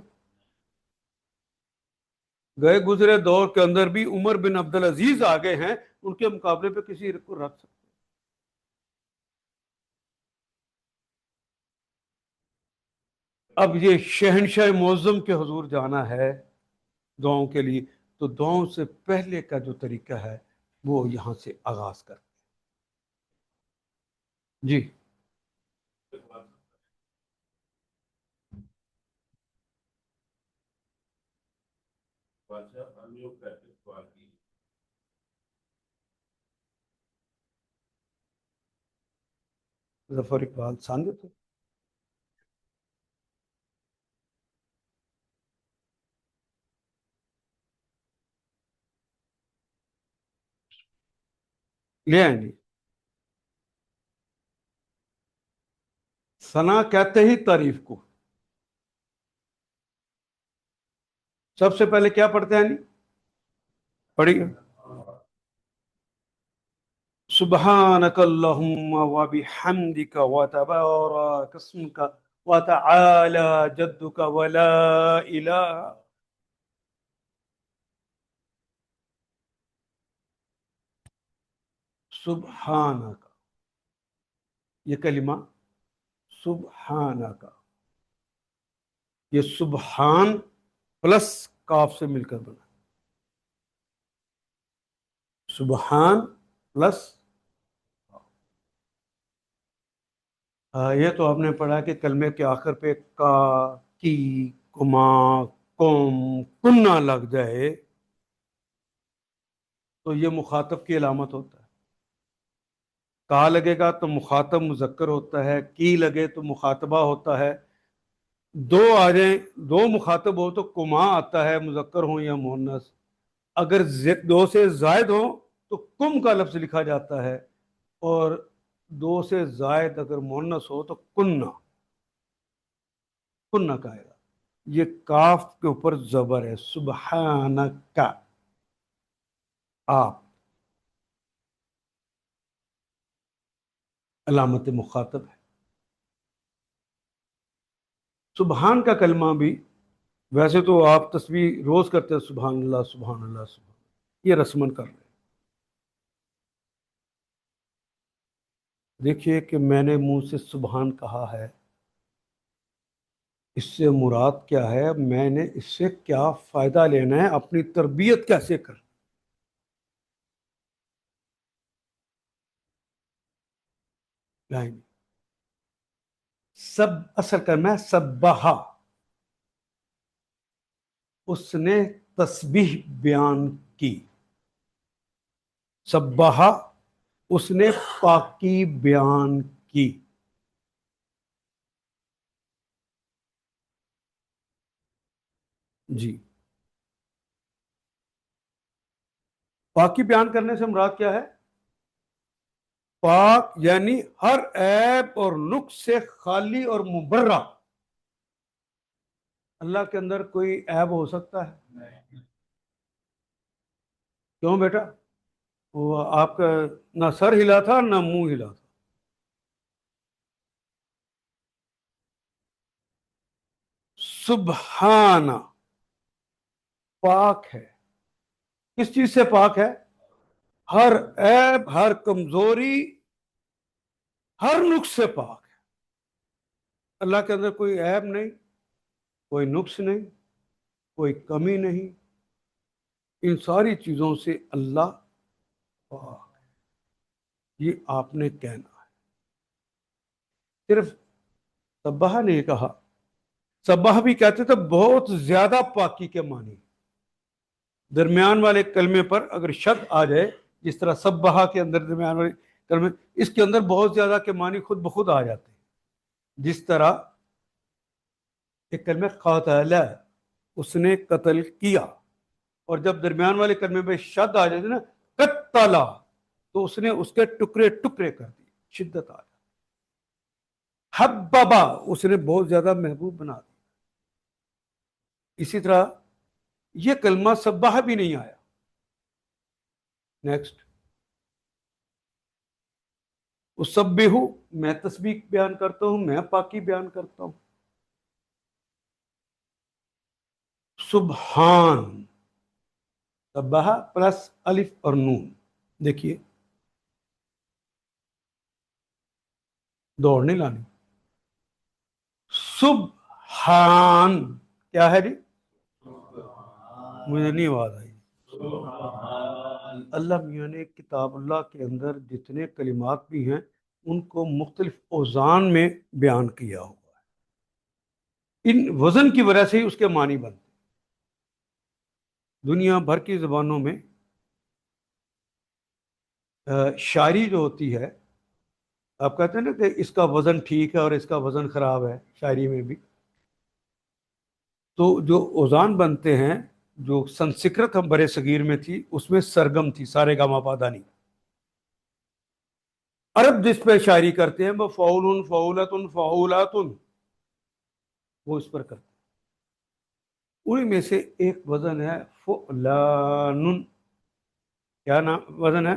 گئے گزرے دور کے اندر بھی عمر بن عبدالعزیز آگے ہیں، ان کے مقابلے پہ کسی کو رکھ سکتے. اب یہ شہنشاہ معظم کے حضور جانا ہے دعاؤں کے لیے، تو دعاؤں سے پہلے کا جو طریقہ ہے وہ یہاں سے آغاز کر. جی ظفر اقبال سانگے تھے. لے آئیں گے. ثنا کہتے ہی تعریف کو. سب سے پہلے کیا پڑھتے ہیں جی؟ پڑھیے. سبحانک اللہم وبحمدک وتبارک اسمک وتعالی جدک ولا الہ. سبحانک، یہ کلمہ سبحانک، یہ سبحان پلس کاف سے مل کر بنا. سبحان پلس یہ تو آپ نے پڑھا کہ کلمے کے آخر پہ کا، کی، کما، قوم، کنہ لگ جائے تو یہ مخاطب کی علامت ہوتا ہے. کا لگے گا تو مخاطب مذکر ہوتا ہے، کی لگے تو مخاطبہ ہوتا ہے. دو آ جائیں، دو مخاطب ہو تو کما آتا ہے، مذکر ہوں یا مؤنث. اگر دو سے زائد ہوں تو کم کا لفظ لکھا جاتا ہے، اور دو سے زائد اگر مؤنث ہو تو کنہ، کنہ کا آئے گا. یہ کاف کے اوپر زبر ہے، سبحانک، آپ علامت مخاطب ہے۔ سبحان کا کلمہ بھی ویسے تو آپ تسبیح روز کرتے ہیں، سبحان اللہ سبحان اللہ سبحان، یہ رسمن کر رہے ہیں۔ دیکھیے کہ میں نے منہ سے سبحان کہا ہے، اس سے مراد کیا ہے، میں نے اس سے کیا فائدہ لینا ہے، اپنی تربیت کیسے کر لائیں۔ سب اصل کلمہ ہے سبحا، اس نے تسبیح بیان کی، سبحا اس نے پاکی بیان کی۔ جی، پاکی بیان کرنے سے مراد کیا ہے؟ پاک یعنی ہر عیب اور نقص سے خالی اور مبرہ۔ اللہ کے اندر کوئی عیب ہو سکتا ہے؟ کیوں بیٹا؟ وہ آپ کا نہ سر ہلا تھا نہ منہ ہلا تھا۔ سبحان پاک ہے، کس چیز سے پاک ہے؟ ہر عیب، ہر کمزوری، ہر نقص سے پاک ہے۔ اللہ کے اندر کوئی عیب نہیں، کوئی نقص نہیں، کوئی کمی نہیں، ان ساری چیزوں سے اللہ پاک ہے۔ یہ آپ نے کہنا ہے، صرف سبح نے کہا، سبح بھی کہتے تھے بہت زیادہ پاکی کے معنی۔ درمیان والے کلمے پر اگر شد آ جائے، جس طرح سبحہ کے اندر درمیان والے کلمے، اس کے اندر بہت زیادہ کے معنی خود بخود آ جاتے ہیں۔ جس طرح ایک کلمہ قاتل، اس نے قتل کیا، اور جب درمیان والے کلمے پہ شد آ جاتی نا، قتلا، تو اس نے اس کے ٹکڑے ٹکڑے کر دیے، شدت آ جاتی۔ حببا اس نے بہت زیادہ محبوب بنا دیا۔ اسی طرح یہ کلمہ سبح بھی نہیں آیا۔ نیکسٹ، اسبح میں تسبیح بیان کرتا ہوں، میں پاکی بیان کرتا ہوں۔ سبحان، سبح پلس الف اور نون، دیکھیے دوڑ نہیں لانی۔ سبحان کیا ہے جی؟ مجھے نہیں آواز آئی۔ اللہ میاں نے کتاب اللہ کے اندر جتنے کلمات بھی ہیں ان کو مختلف اوزان میں بیان کیا ہوا ہے، ان وزن کی وجہ سے ہی اس کے معنی بنتے۔ دنیا بھر کی زبانوں میں شاعری جو ہوتی ہے، آپ کہتے ہیں نا کہ اس کا وزن ٹھیک ہے اور اس کا وزن خراب ہے، شاعری میں بھی تو جو اوزان بنتے ہیں، جو سنسکرت ہم برے صغیر میں تھی، اس میں سرگم تھی، سارے گاما پادانی نہیں۔ عرب جس پہ شاعری کرتے ہیں وہ فعول، فعولت، فعولات، وہ اس پر کرتے ہیں۔ انہیں میں سے ایک وزن ہے فعلان۔ کیا نام وزن ہے؟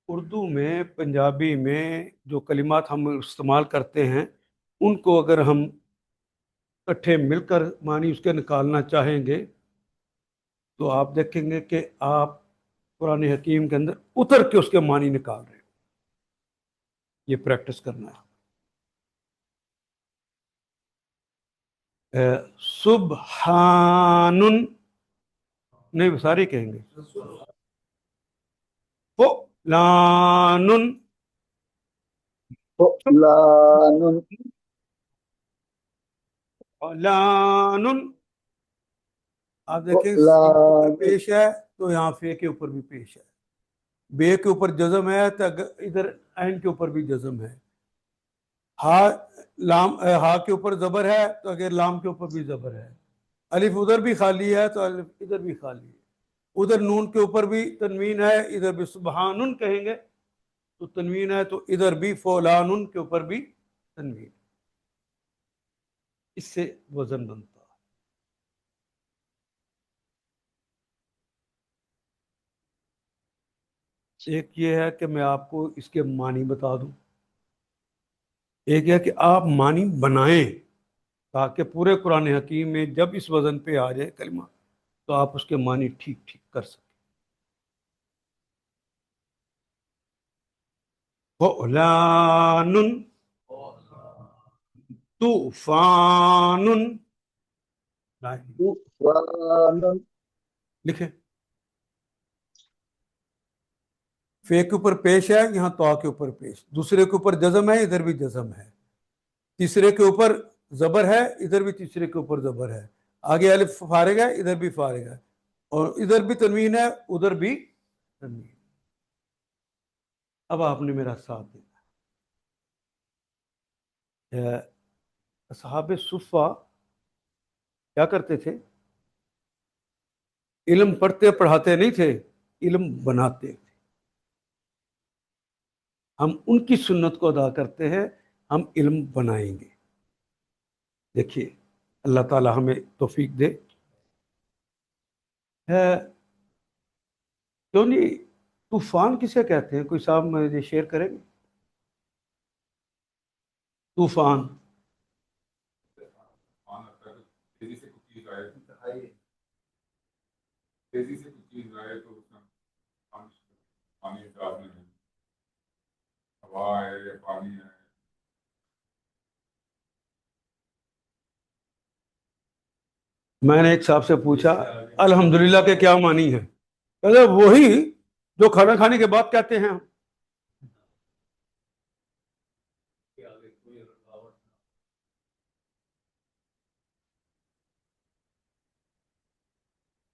اردو میں، پنجابی میں جو کلمات ہم استعمال کرتے ہیں، ان کو اگر ہم اکٹھے مل کر معنی اس کے نکالنا چاہیں گے تو آپ دیکھیں گے کہ آپ قرآن حکیم کے اندر اتر کے اس کے معنی نکال رہے ہیں۔ یہ پریکٹس کرنا ہے۔ سبحان نہیں، سارے کہیں گے فلان، فلان فلان، آپ دیکھیں فلان پیش ہے تو یہاں فے کے اوپر بھی پیش ہے، بے کے اوپر جزم ہے تو ادھر عین کے اوپر بھی جزم ہے، ہا لام ہا کے اوپر زبر ہے تو اگر لام کے اوپر بھی زبر ہے، الف ادھر بھی خالی ہے تو الف ادھر بھی خالی ہے، ادھر نون کے اوپر بھی تنوین ہے، ادھر بھی سبحان کہیں گے تو تنوین ہے، تو ادھر بھی فولان کے اوپر بھی تنوین۔ اس سے وزن بنتا ہے. ایک یہ ہے کہ میں آپ کو اس کے معنی بتا دوں، ایک ہے کہ آپ معنی بنائیں تاکہ پورے قرآن حکیم میں جب اس وزن پہ آ جائے کلمہ تو آپ اس کے معنی ٹھیک ٹھیک کر سکیں. فعلان طوفان، لکھیں فے کے اوپر پیش ہے، یہاں تو کے اوپر پیش، دوسرے کے اوپر جزم ہے، ادھر بھی جزم ہے، تیسرے کے اوپر زبر ہے، ادھر بھی تیسرے کے اوپر زبر ہے، آگے الف فارغ ہے، ادھر بھی فارغ ہے، اور ادھر بھی تنوین ہے، ادھر بھی تنوین. اب آپ نے میرا ساتھ دینا. اصحاب صفہ کیا کرتے تھے؟ علم پڑھتے پڑھاتے نہیں تھے، علم بناتے تھے. ہم ان کی سنت کو ادا کرتے ہیں، ہم علم بنائیں گے. دیکھیے اللہ تعالی ہمیں توفیق دے. کیوں نہیں طوفان کسے کہتے ہیں؟ کوئی صاحب مجھے شیئر کریں گے؟ طوفان تیزی سے کچھ چیز آئے تو اس میں پانی اعتراض نہیں ہے، ہوا ہے یا پانی ہے. میں نے ایک صاحب سے پوچھا الحمدللہ کے کیا معنی ہے؟ کہتے وہی جو کھانا کھانے کے بعد کہتے ہیں ہم.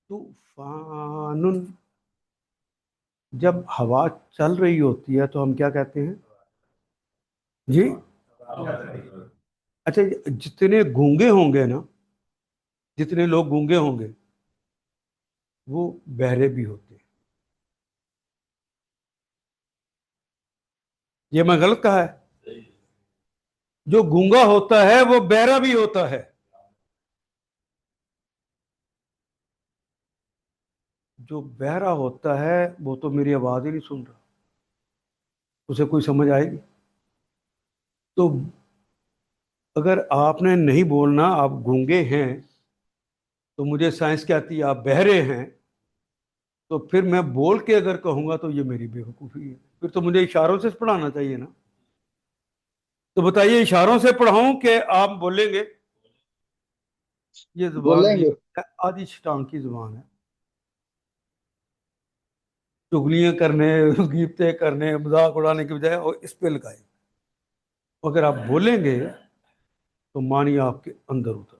طوفان، جب ہوا چل رہی ہوتی ہے تو ہم کیا کہتے ہیں جی؟ اچھا جتنے گونگے ہوں گے نا، جتنے لوگ گونگے ہوں گے وہ بہرے بھی ہوتے ہیں. یہ میں غلط کہا ہے؟ جو گونگا ہوتا ہے وہ بہرا بھی ہوتا ہے. جو بہرا ہوتا ہے وہ تو میری آواز ہی نہیں سن رہا، اسے کوئی سمجھ آئے گی؟ تو اگر آپ نے نہیں بولنا، آپ گونگے ہیں تو مجھے سائنس کہتی ہے آپ بہرے ہیں، تو پھر میں بول کے اگر کہوں گا تو یہ میری بے وقوفی ہے. پھر تو مجھے اشاروں سے پڑھانا چاہیے نا. تو بتائیے اشاروں سے پڑھاؤں کہ آپ بولیں گے؟ یہ زبان بولیں گے. آدھی شیطان کی زبان ہے، چگلیاں کرنے، غیبتیں کرنے، مذاق اڑانے کی بجائے اور اس پہ لگائے. اگر آپ بولیں گے تو معنی آپ کے اندر اتر.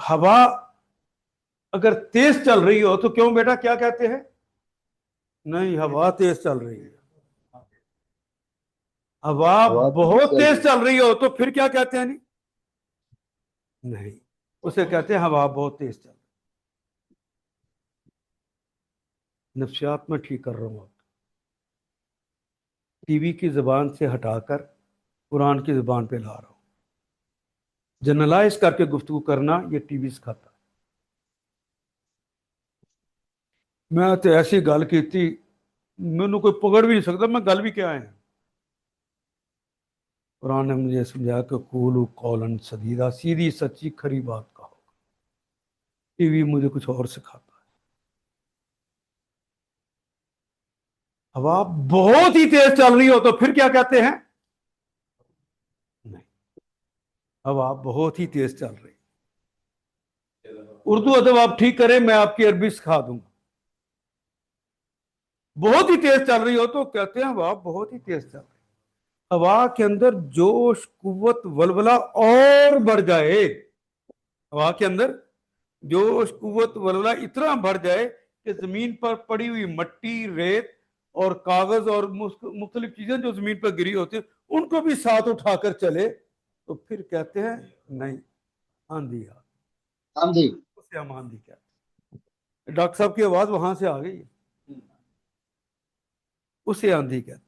ہوا اگر تیز چل رہی ہو تو کیوں بیٹا کیا کہتے ہیں؟ نہیں ہوا تیز چل رہی ہے. ہوا بہت تیز چل رہی ہو تو پھر کیا کہتے ہیں؟ نہیں، اسے کہتے ہیں ہوا بہت تیز چل رہی. نفسیات میں ٹھیک کر رہا ہوں، ٹی وی کی زبان سے ہٹا کر قرآن کی زبان پہ لا رہا ہوں. جنرلائز کر کے گفتگو کرنا یہ ٹی وی سکھاتا ہے. میں تو ایسی گل کی تھی مینوں کوئی پکڑ بھی نہیں سکتا میں گل بھی کیا ہے. قرآن نے مجھے سمجھایا کہ قولوا قولا سدیدا، سیدھی سچی کھری بات کہو. ٹی وی مجھے کچھ اور سکھاتا ہے. ہوا بہت ہی تیز چل رہی ہو تو پھر کیا کہتے ہیں؟ نہیں، ہوا بہت ہی تیز چل رہی. اردو ادب آپ ٹھیک کریں، میں آپ کی عربی سکھا دوں گا. بہت ہی تیز چل رہی ہو تو کہتے ہیں ہوا بہت ہی تیز چل رہی. ہوا کے اندر جوش، قوت، ولولہ اور بڑھ جائے، ہوا کے اندر جوش، قوت، ولولہ اتنا بڑھ جائے کہ زمین پر پڑی ہوئی مٹی، ریت اور کاغذ اور مختلف چیزیں جو زمین پر گری ہوتی ہیں ان کو بھی ساتھ اٹھا کر چلے، تو پھر کہتے ہیں نہیں آندھی آ. آندھی. اسے ہم آندھی کہتے ہیں. ڈاکٹر صاحب کی آواز وہاں سے آ گئی ہے، اسے آندھی کہتے ہیں.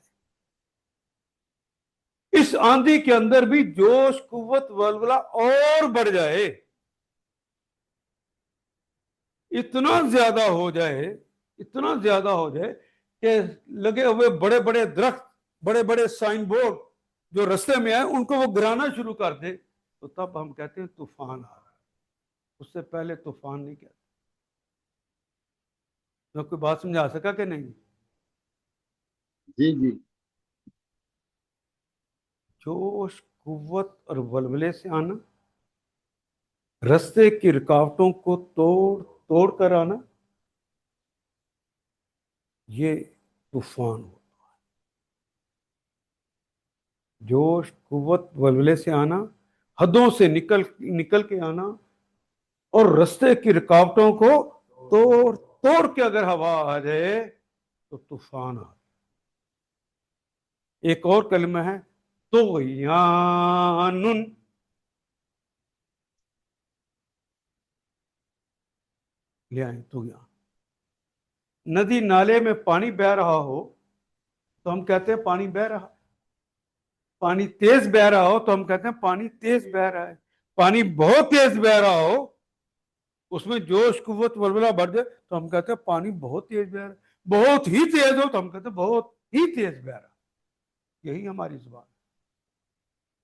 اس آندھی کے اندر بھی جوش قوت ولولہ اور بڑھ جائے، اتنا زیادہ ہو جائے، اتنا زیادہ ہو جائے کہ لگے ہوئے بڑے بڑے درخت، بڑے بڑے سائن بورڈ جو رستے میں آئے ان کو وہ گرانا شروع کر دے، تو تب ہم کہتے ہیں طوفان آ رہا ہے۔ اس سے پہلے طوفان نہیں کہتے۔ میں کوئی بات سمجھا سکا کہ نہیں؟ جی جی جوش قوت اور ولولے سے آنا، رستے کی رکاوٹوں کو توڑ کر آنا، یہ طوفان ہوتا ہے۔ جوش قوت ولولے سے آنا، حدوں سے نکل کے آنا، اور رستے کی رکاوٹوں کو توڑ کے اگر ہوا آ جائے تو طوفان آ جائے۔ ایک اور کلمہ ہے طغیان، لے آئیں طغیان۔ ندی نالے میں پانی بہہ رہا ہو تو ہم کہتے ہیں پانی بہہ رہا، پانی تیز بہہ رہا ہو تو ہم کہتے ہیں پانی تیز بہہ رہا ہے، پانی بہت تیز بہہ رہا ہو، اس میں جوش قوت ولولہ بڑھ جائے تو ہم کہتے ہیں پانی بہت تیز بہہ رہا ہے، بہت ہی تیز ہو تو ہم کہتے ہیں بہت ہی تیز بہہ رہا ہے۔ یہی ہماری زبان ہے۔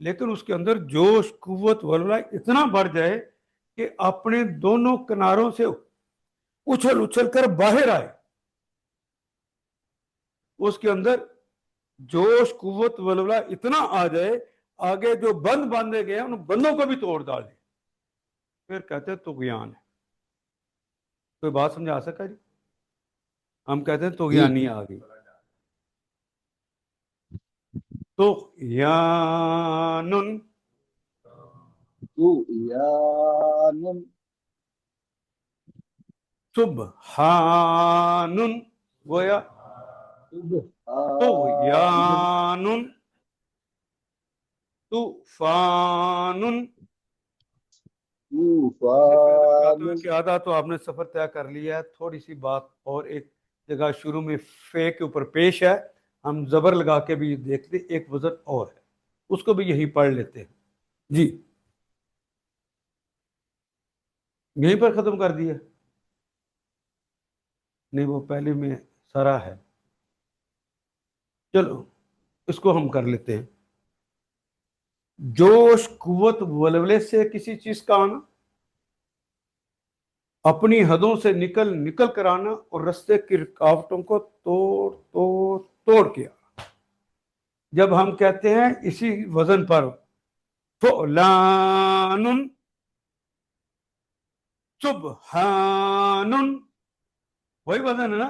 لیکن اس کے اندر جوش قوت ولولہ اتنا بڑھ جائے کہ اپنے دونوں کناروں سے اچھل کر باہر آئے، اس کے اندر جوش قوت ولولہ اتنا آ جائے، آگے جو بند باندھے گئے ان بندوں کو بھی توڑ ڈالے، پھر کہتے ہیں طغیان ہے۔ کوئی بات سمجھا سکا جی؟ ہم کہتے ہیں طغیانی آ گئی۔ طغیان، طغیان، سبحان، گویا سبحان، طغیان، طوفان۔ طوفان، کہ آدھا تو آپ نے سفر طے کر لیا ہے، تھوڑی سی بات اور ایک جگہ شروع میں فے کے اوپر پیش ہے، ہم زبر لگا کے بھی دیکھتے، ایک وزن اور ہے، اس کو بھی یہی پڑھ لیتے ہیں جی۔ یہیں پر ختم کر دیا؟ نہیں، وہ پہلے میں سرا ہے، چلو اس کو ہم کر لیتے ہیں۔ جوش قوت ولولے سے کسی چیز کا آنا، اپنی حدوں سے نکل کر آنا، اور رستے کی رکاوٹوں کو توڑ کے آنا۔ جب ہم کہتے ہیں اسی وزن پر فعلان، سبحان، وہی وزن ہے نا؟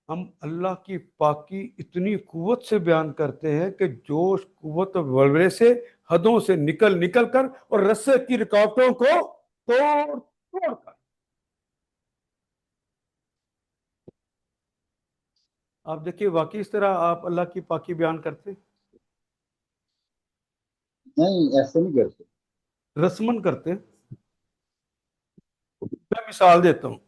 ہم اللہ کی پاکی اتنی قوت سے بیان کرتے ہیں کہ جوش قوت اور ولولے سے حدوں سے نکل کر اور رسے کی رکاوٹوں کو توڑ کر۔ آپ دیکھیے واقعی اس طرح آپ اللہ کی پاکی بیان کرتے؟ نہیں ایسے نہیں کرتے۔ رسمن کرتے؟ میں مثال دیتا ہوں۔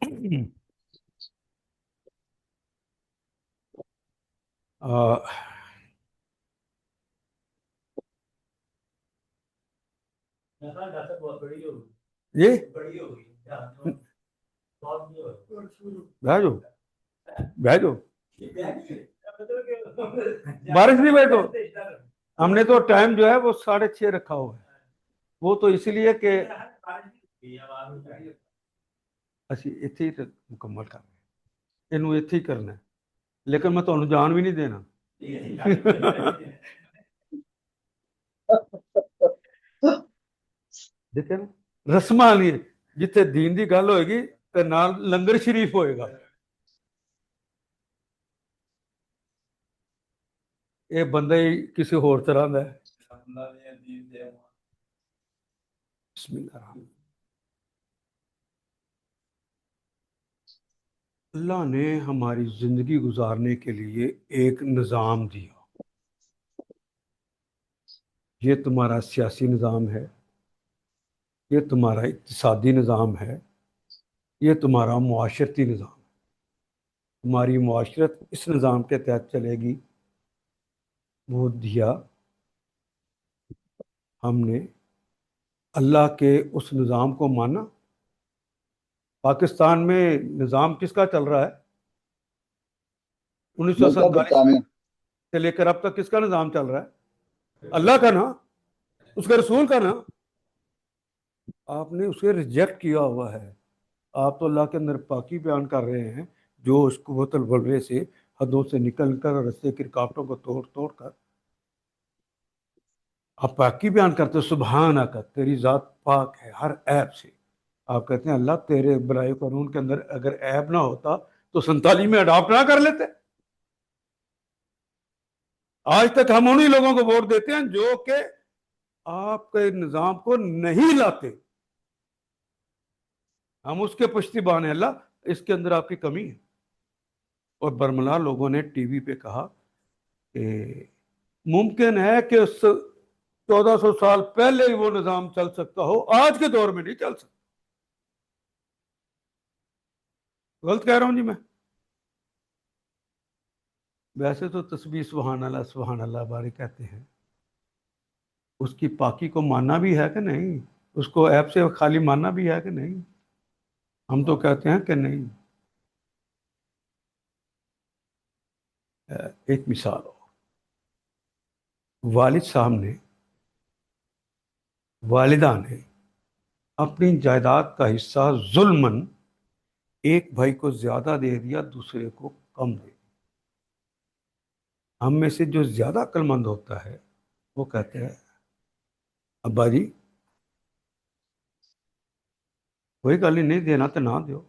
بہت بڑی ہوگی، یہ بڑی ہوگی، بھیجو بارش نہیں بھائی، تو ہم نے تو ٹائم جو ہے وہ 6:30 رکھا ہوا ہے، وہ تو اس لیے کہ اسی اتھے ہی مکمل کرنا ہے، انہوں اتھے ہی کرنا ہے، لیکن میں تمہیں جان بھی نہیں دینا۔ دیکھیں نا رسماں نہیں، جتنے دین دی گل ہوئے گی تے نال لنگر شریف ہوئے گا۔ یہ بندہ ہی کسی اور طرح دا ہے۔ بسم اللہ الرحمن الرحیم۔ اللہ نے ہماری زندگی گزارنے کے لیے ایک نظام دیا۔ یہ تمہارا سیاسی نظام ہے، یہ تمہارا اقتصادی نظام ہے، یہ تمہارا معاشرتی نظام ہے۔ تمہاری معاشرت اس نظام کے تحت چلے گی، وہ دیا ہم نے اللہ کے اس نظام کو مانا. پاکستان میں نظام کس کا چل رہا ہے؟ انیس سو ملکہ سینتالیس برطانیہ. سے لے کر اب تک کس کا نظام چل رہا ہے؟ اللہ کا نا، اس کے رسول کا نا. آپ نے اسے ریجیکٹ کیا ہوا ہے. آپ تو اللہ کے اندر پاکی بیان کر رہے ہیں، جو اس قوت البلغے سے حدوں سے نکل کر رستے کی رکاوٹوں کو توڑ توڑ کر آپ پاکی بیان کرتے. سبحانک، تیری ذات پاک ہے ہر عیب سے. آپ کہتے ہیں اللہ تیرے بلائی قانون کے اندر اگر عیب نہ ہوتا تو 47 میں اڈاپٹ نہ کر لیتے. آج تک ہم انہی لوگوں کو ووٹ دیتے ہیں جو کہ آپ کے نظام کو نہیں لاتے. ہم اس کے پشتیبان ہیں. اللہ اس کے اندر آپ کی کمی ہے. اور برملا لوگوں نے ٹی وی پہ کہا کہ ممکن ہے کہ 1400 سال پہلے ہی وہ نظام چل سکتا ہو، آج کے دور میں نہیں چل سکتا. غلط کہہ رہا ہوں جی میں؟ ویسے تو تسبیح سبحان اللہ باری کہتے ہیں. اس کی پاکی کو ماننا بھی ہے کہ نہیں؟ اس کو عیب سے خالی ماننا بھی ہے کہ نہیں؟ ہم تو کہتے ہیں کہ نہیں. ایک مثال ہو، والد صاحب نے، والدہ نے اپنی جائیداد کا حصہ ظلماً ایک بھائی کو زیادہ دے دیا، دوسرے کو کم دے دیا. ہم میں سے جو زیادہ عقل مند ہوتا ہے وہ کہتے ہیں ابا جی کوئی گل نہیں دینا تو نہ دیو،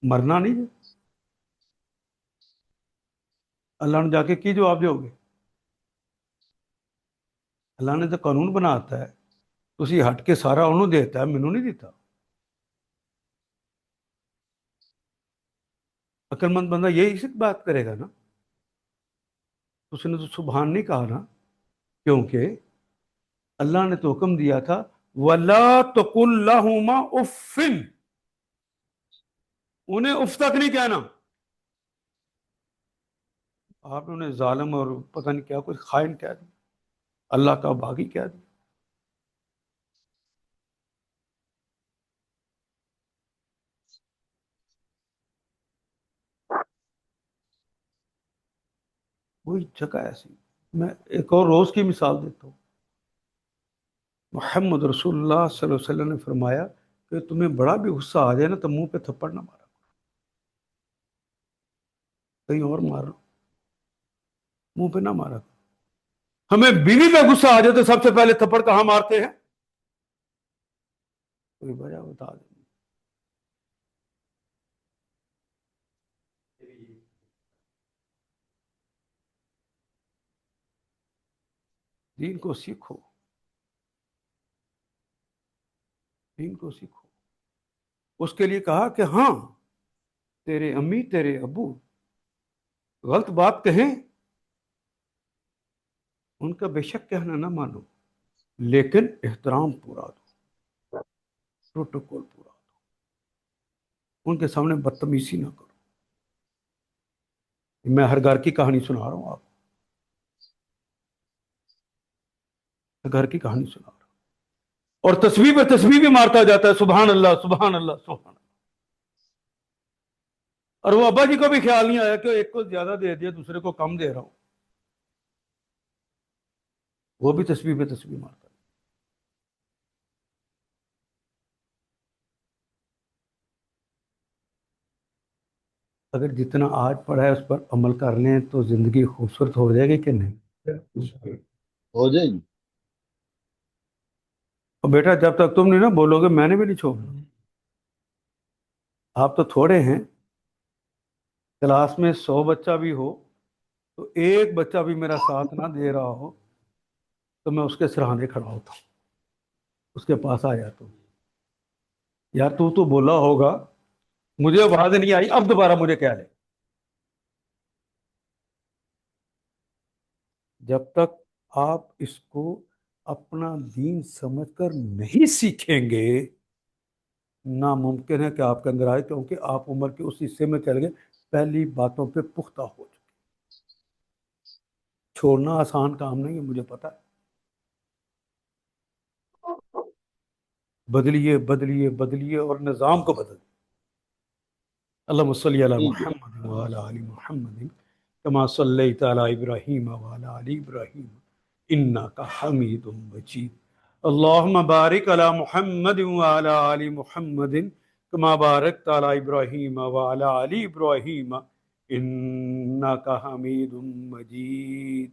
مرنا نہیں ہے. اللہ نے جا کے کی جواب دو گے؟ اللہ نے تو قانون بناتا ہے، تسی ہٹ کے سارا انہوں دیتا ہے، مینوں نہیں دیتا. عقل مند بندہ یہی سے بات کرے گا نا. اس نے تو سبحان نہیں کہا نا، کیونکہ اللہ نے تو حکم دیا تھا وَلَا تَقُلْ لَهُمَا اُفٍّ، انہیں اف تک نہیں کہنا. آپ نے انہیں ظالم اور پتہ نہیں کیا کچھ خائن کہہ دیا، اللہ کا باغی کہہ دیا. وہی جگہ ایسی. میں ایک اور روز کی مثال دیتا ہوں. محمد رسول اللہ صلی اللہ علیہ وسلم نے فرمایا کہ تمہیں بڑا بھی غصہ آ جائے نا تو منہ پہ تھپڑ نہ مارا، کہیں اور مارو، منہ پہ نہ مارا. ہمیں بیوی پہ غصہ آ جائے تو سب سے پہلے تھپڑ کہاں مارتے ہیں؟ کوئی وجہ بتا دیں. دین کو سیکھو، دین کو سیکھو. اس کے لیے کہا کہ ہاں تیرے امی تیرے ابو غلط بات کہیں، ان کا بے شک کہنا نہ مانو، لیکن احترام پورا دو، پروٹوکول پورا دو، ان کے سامنے بدتمیزی نہ کرو. میں ہر گھر کی کہانی سنا رہا ہوں آپ کو، گھر کی کہانی سنا رہا ہوں. اور تسبیح پہ تسبیح بھی مارتا جاتا ہے، سبحان اللہ سبحان اللہ سبحان اللہ. اور وہ ابا جی کو بھی خیال نہیں آیا کہ ایک کو زیادہ دے دیا دوسرے کو کم دے رہا ہوں، وہ بھی تسبیح پہ تسبیح مارتا ہے. اگر جتنا آج پڑھا ہے اس پر عمل کر لیں تو زندگی خوبصورت ہو جائے گی کہ نہیں؟ ہو جائے گی. اور بیٹا جب تک تم نہیں نا بولو گے میں نے بھی نہیں چھوڑنا. آپ تو تھوڑے ہیں، کلاس میں 100 بچہ بھی ہو تو ایک بچہ بھی میرا ساتھ نہ دے رہا ہو تو میں اس کے سرہانے کھڑا ہوتا ہوں، اس کے پاس آ جاتا ہوں. یار تو بولا ہوگا، مجھے آواز نہیں آئی، اب دوبارہ مجھے کہہ لے. جب تک آپ اس کو اپنا دین سمجھ کر نہیں سیکھیں گے، ناممکن ہے کہ آپ کے اندر آئے، کیونکہ آپ عمر کے اس حصے میں چل گئے پہلی باتوں پہ پختہ ہو چکے. چھوڑنا آسان کام نہیں ہے، مجھے پتا ہے. بدلیے بدلیے بدلیے اور نظام کو بدل. اللهم صل على ٹھیک ہے. محمد وعلى آل محمد كما صليت على إبراهيم وعلى آل إبراهيم إنك حميد مجيد. اللهم بارك على محمد وعلى آل محمد كما باركت على إبراهيم وعلى آل إبراهيم إنك حميد مجيد.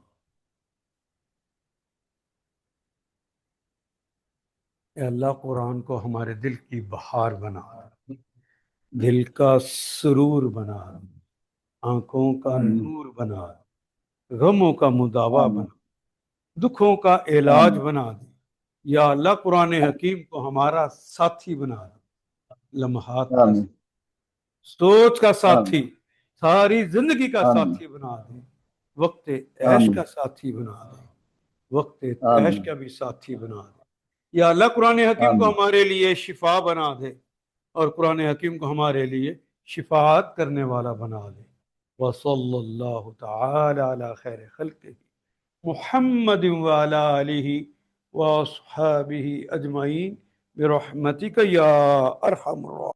اے اللہ قرآن کو ہمارے دل کی بہار بنا، دل کا سرور بنا، آنکھوں کا آمین. نور بنا، غموں کا مداوا آمین. بنا، دکھوں کا علاج آمین. بنا دے. یا اللہ قرآن حکیم کو ہمارا ساتھی بنا دے، لمحات کا آمین. سوچ کا ساتھی، آمین. ساری زندگی کا آمین. ساتھی بنا دے، وقت عیش آمین. کا ساتھی بنا دے، وقت عیش آمین. کا بھی ساتھی بنا دے. یا اللہ قرآن حکیم کو آمین. ہمارے لیے شفا بنا دے، اور قرآن حکیم کو ہمارے لیے شفاعت کرنے والا بنا دے. وصلی اللہ تعالی علی خیر خلقہ محمد وعلی آلہ واصحابہ اجمعین برحمتک یا ارحم الراحمین.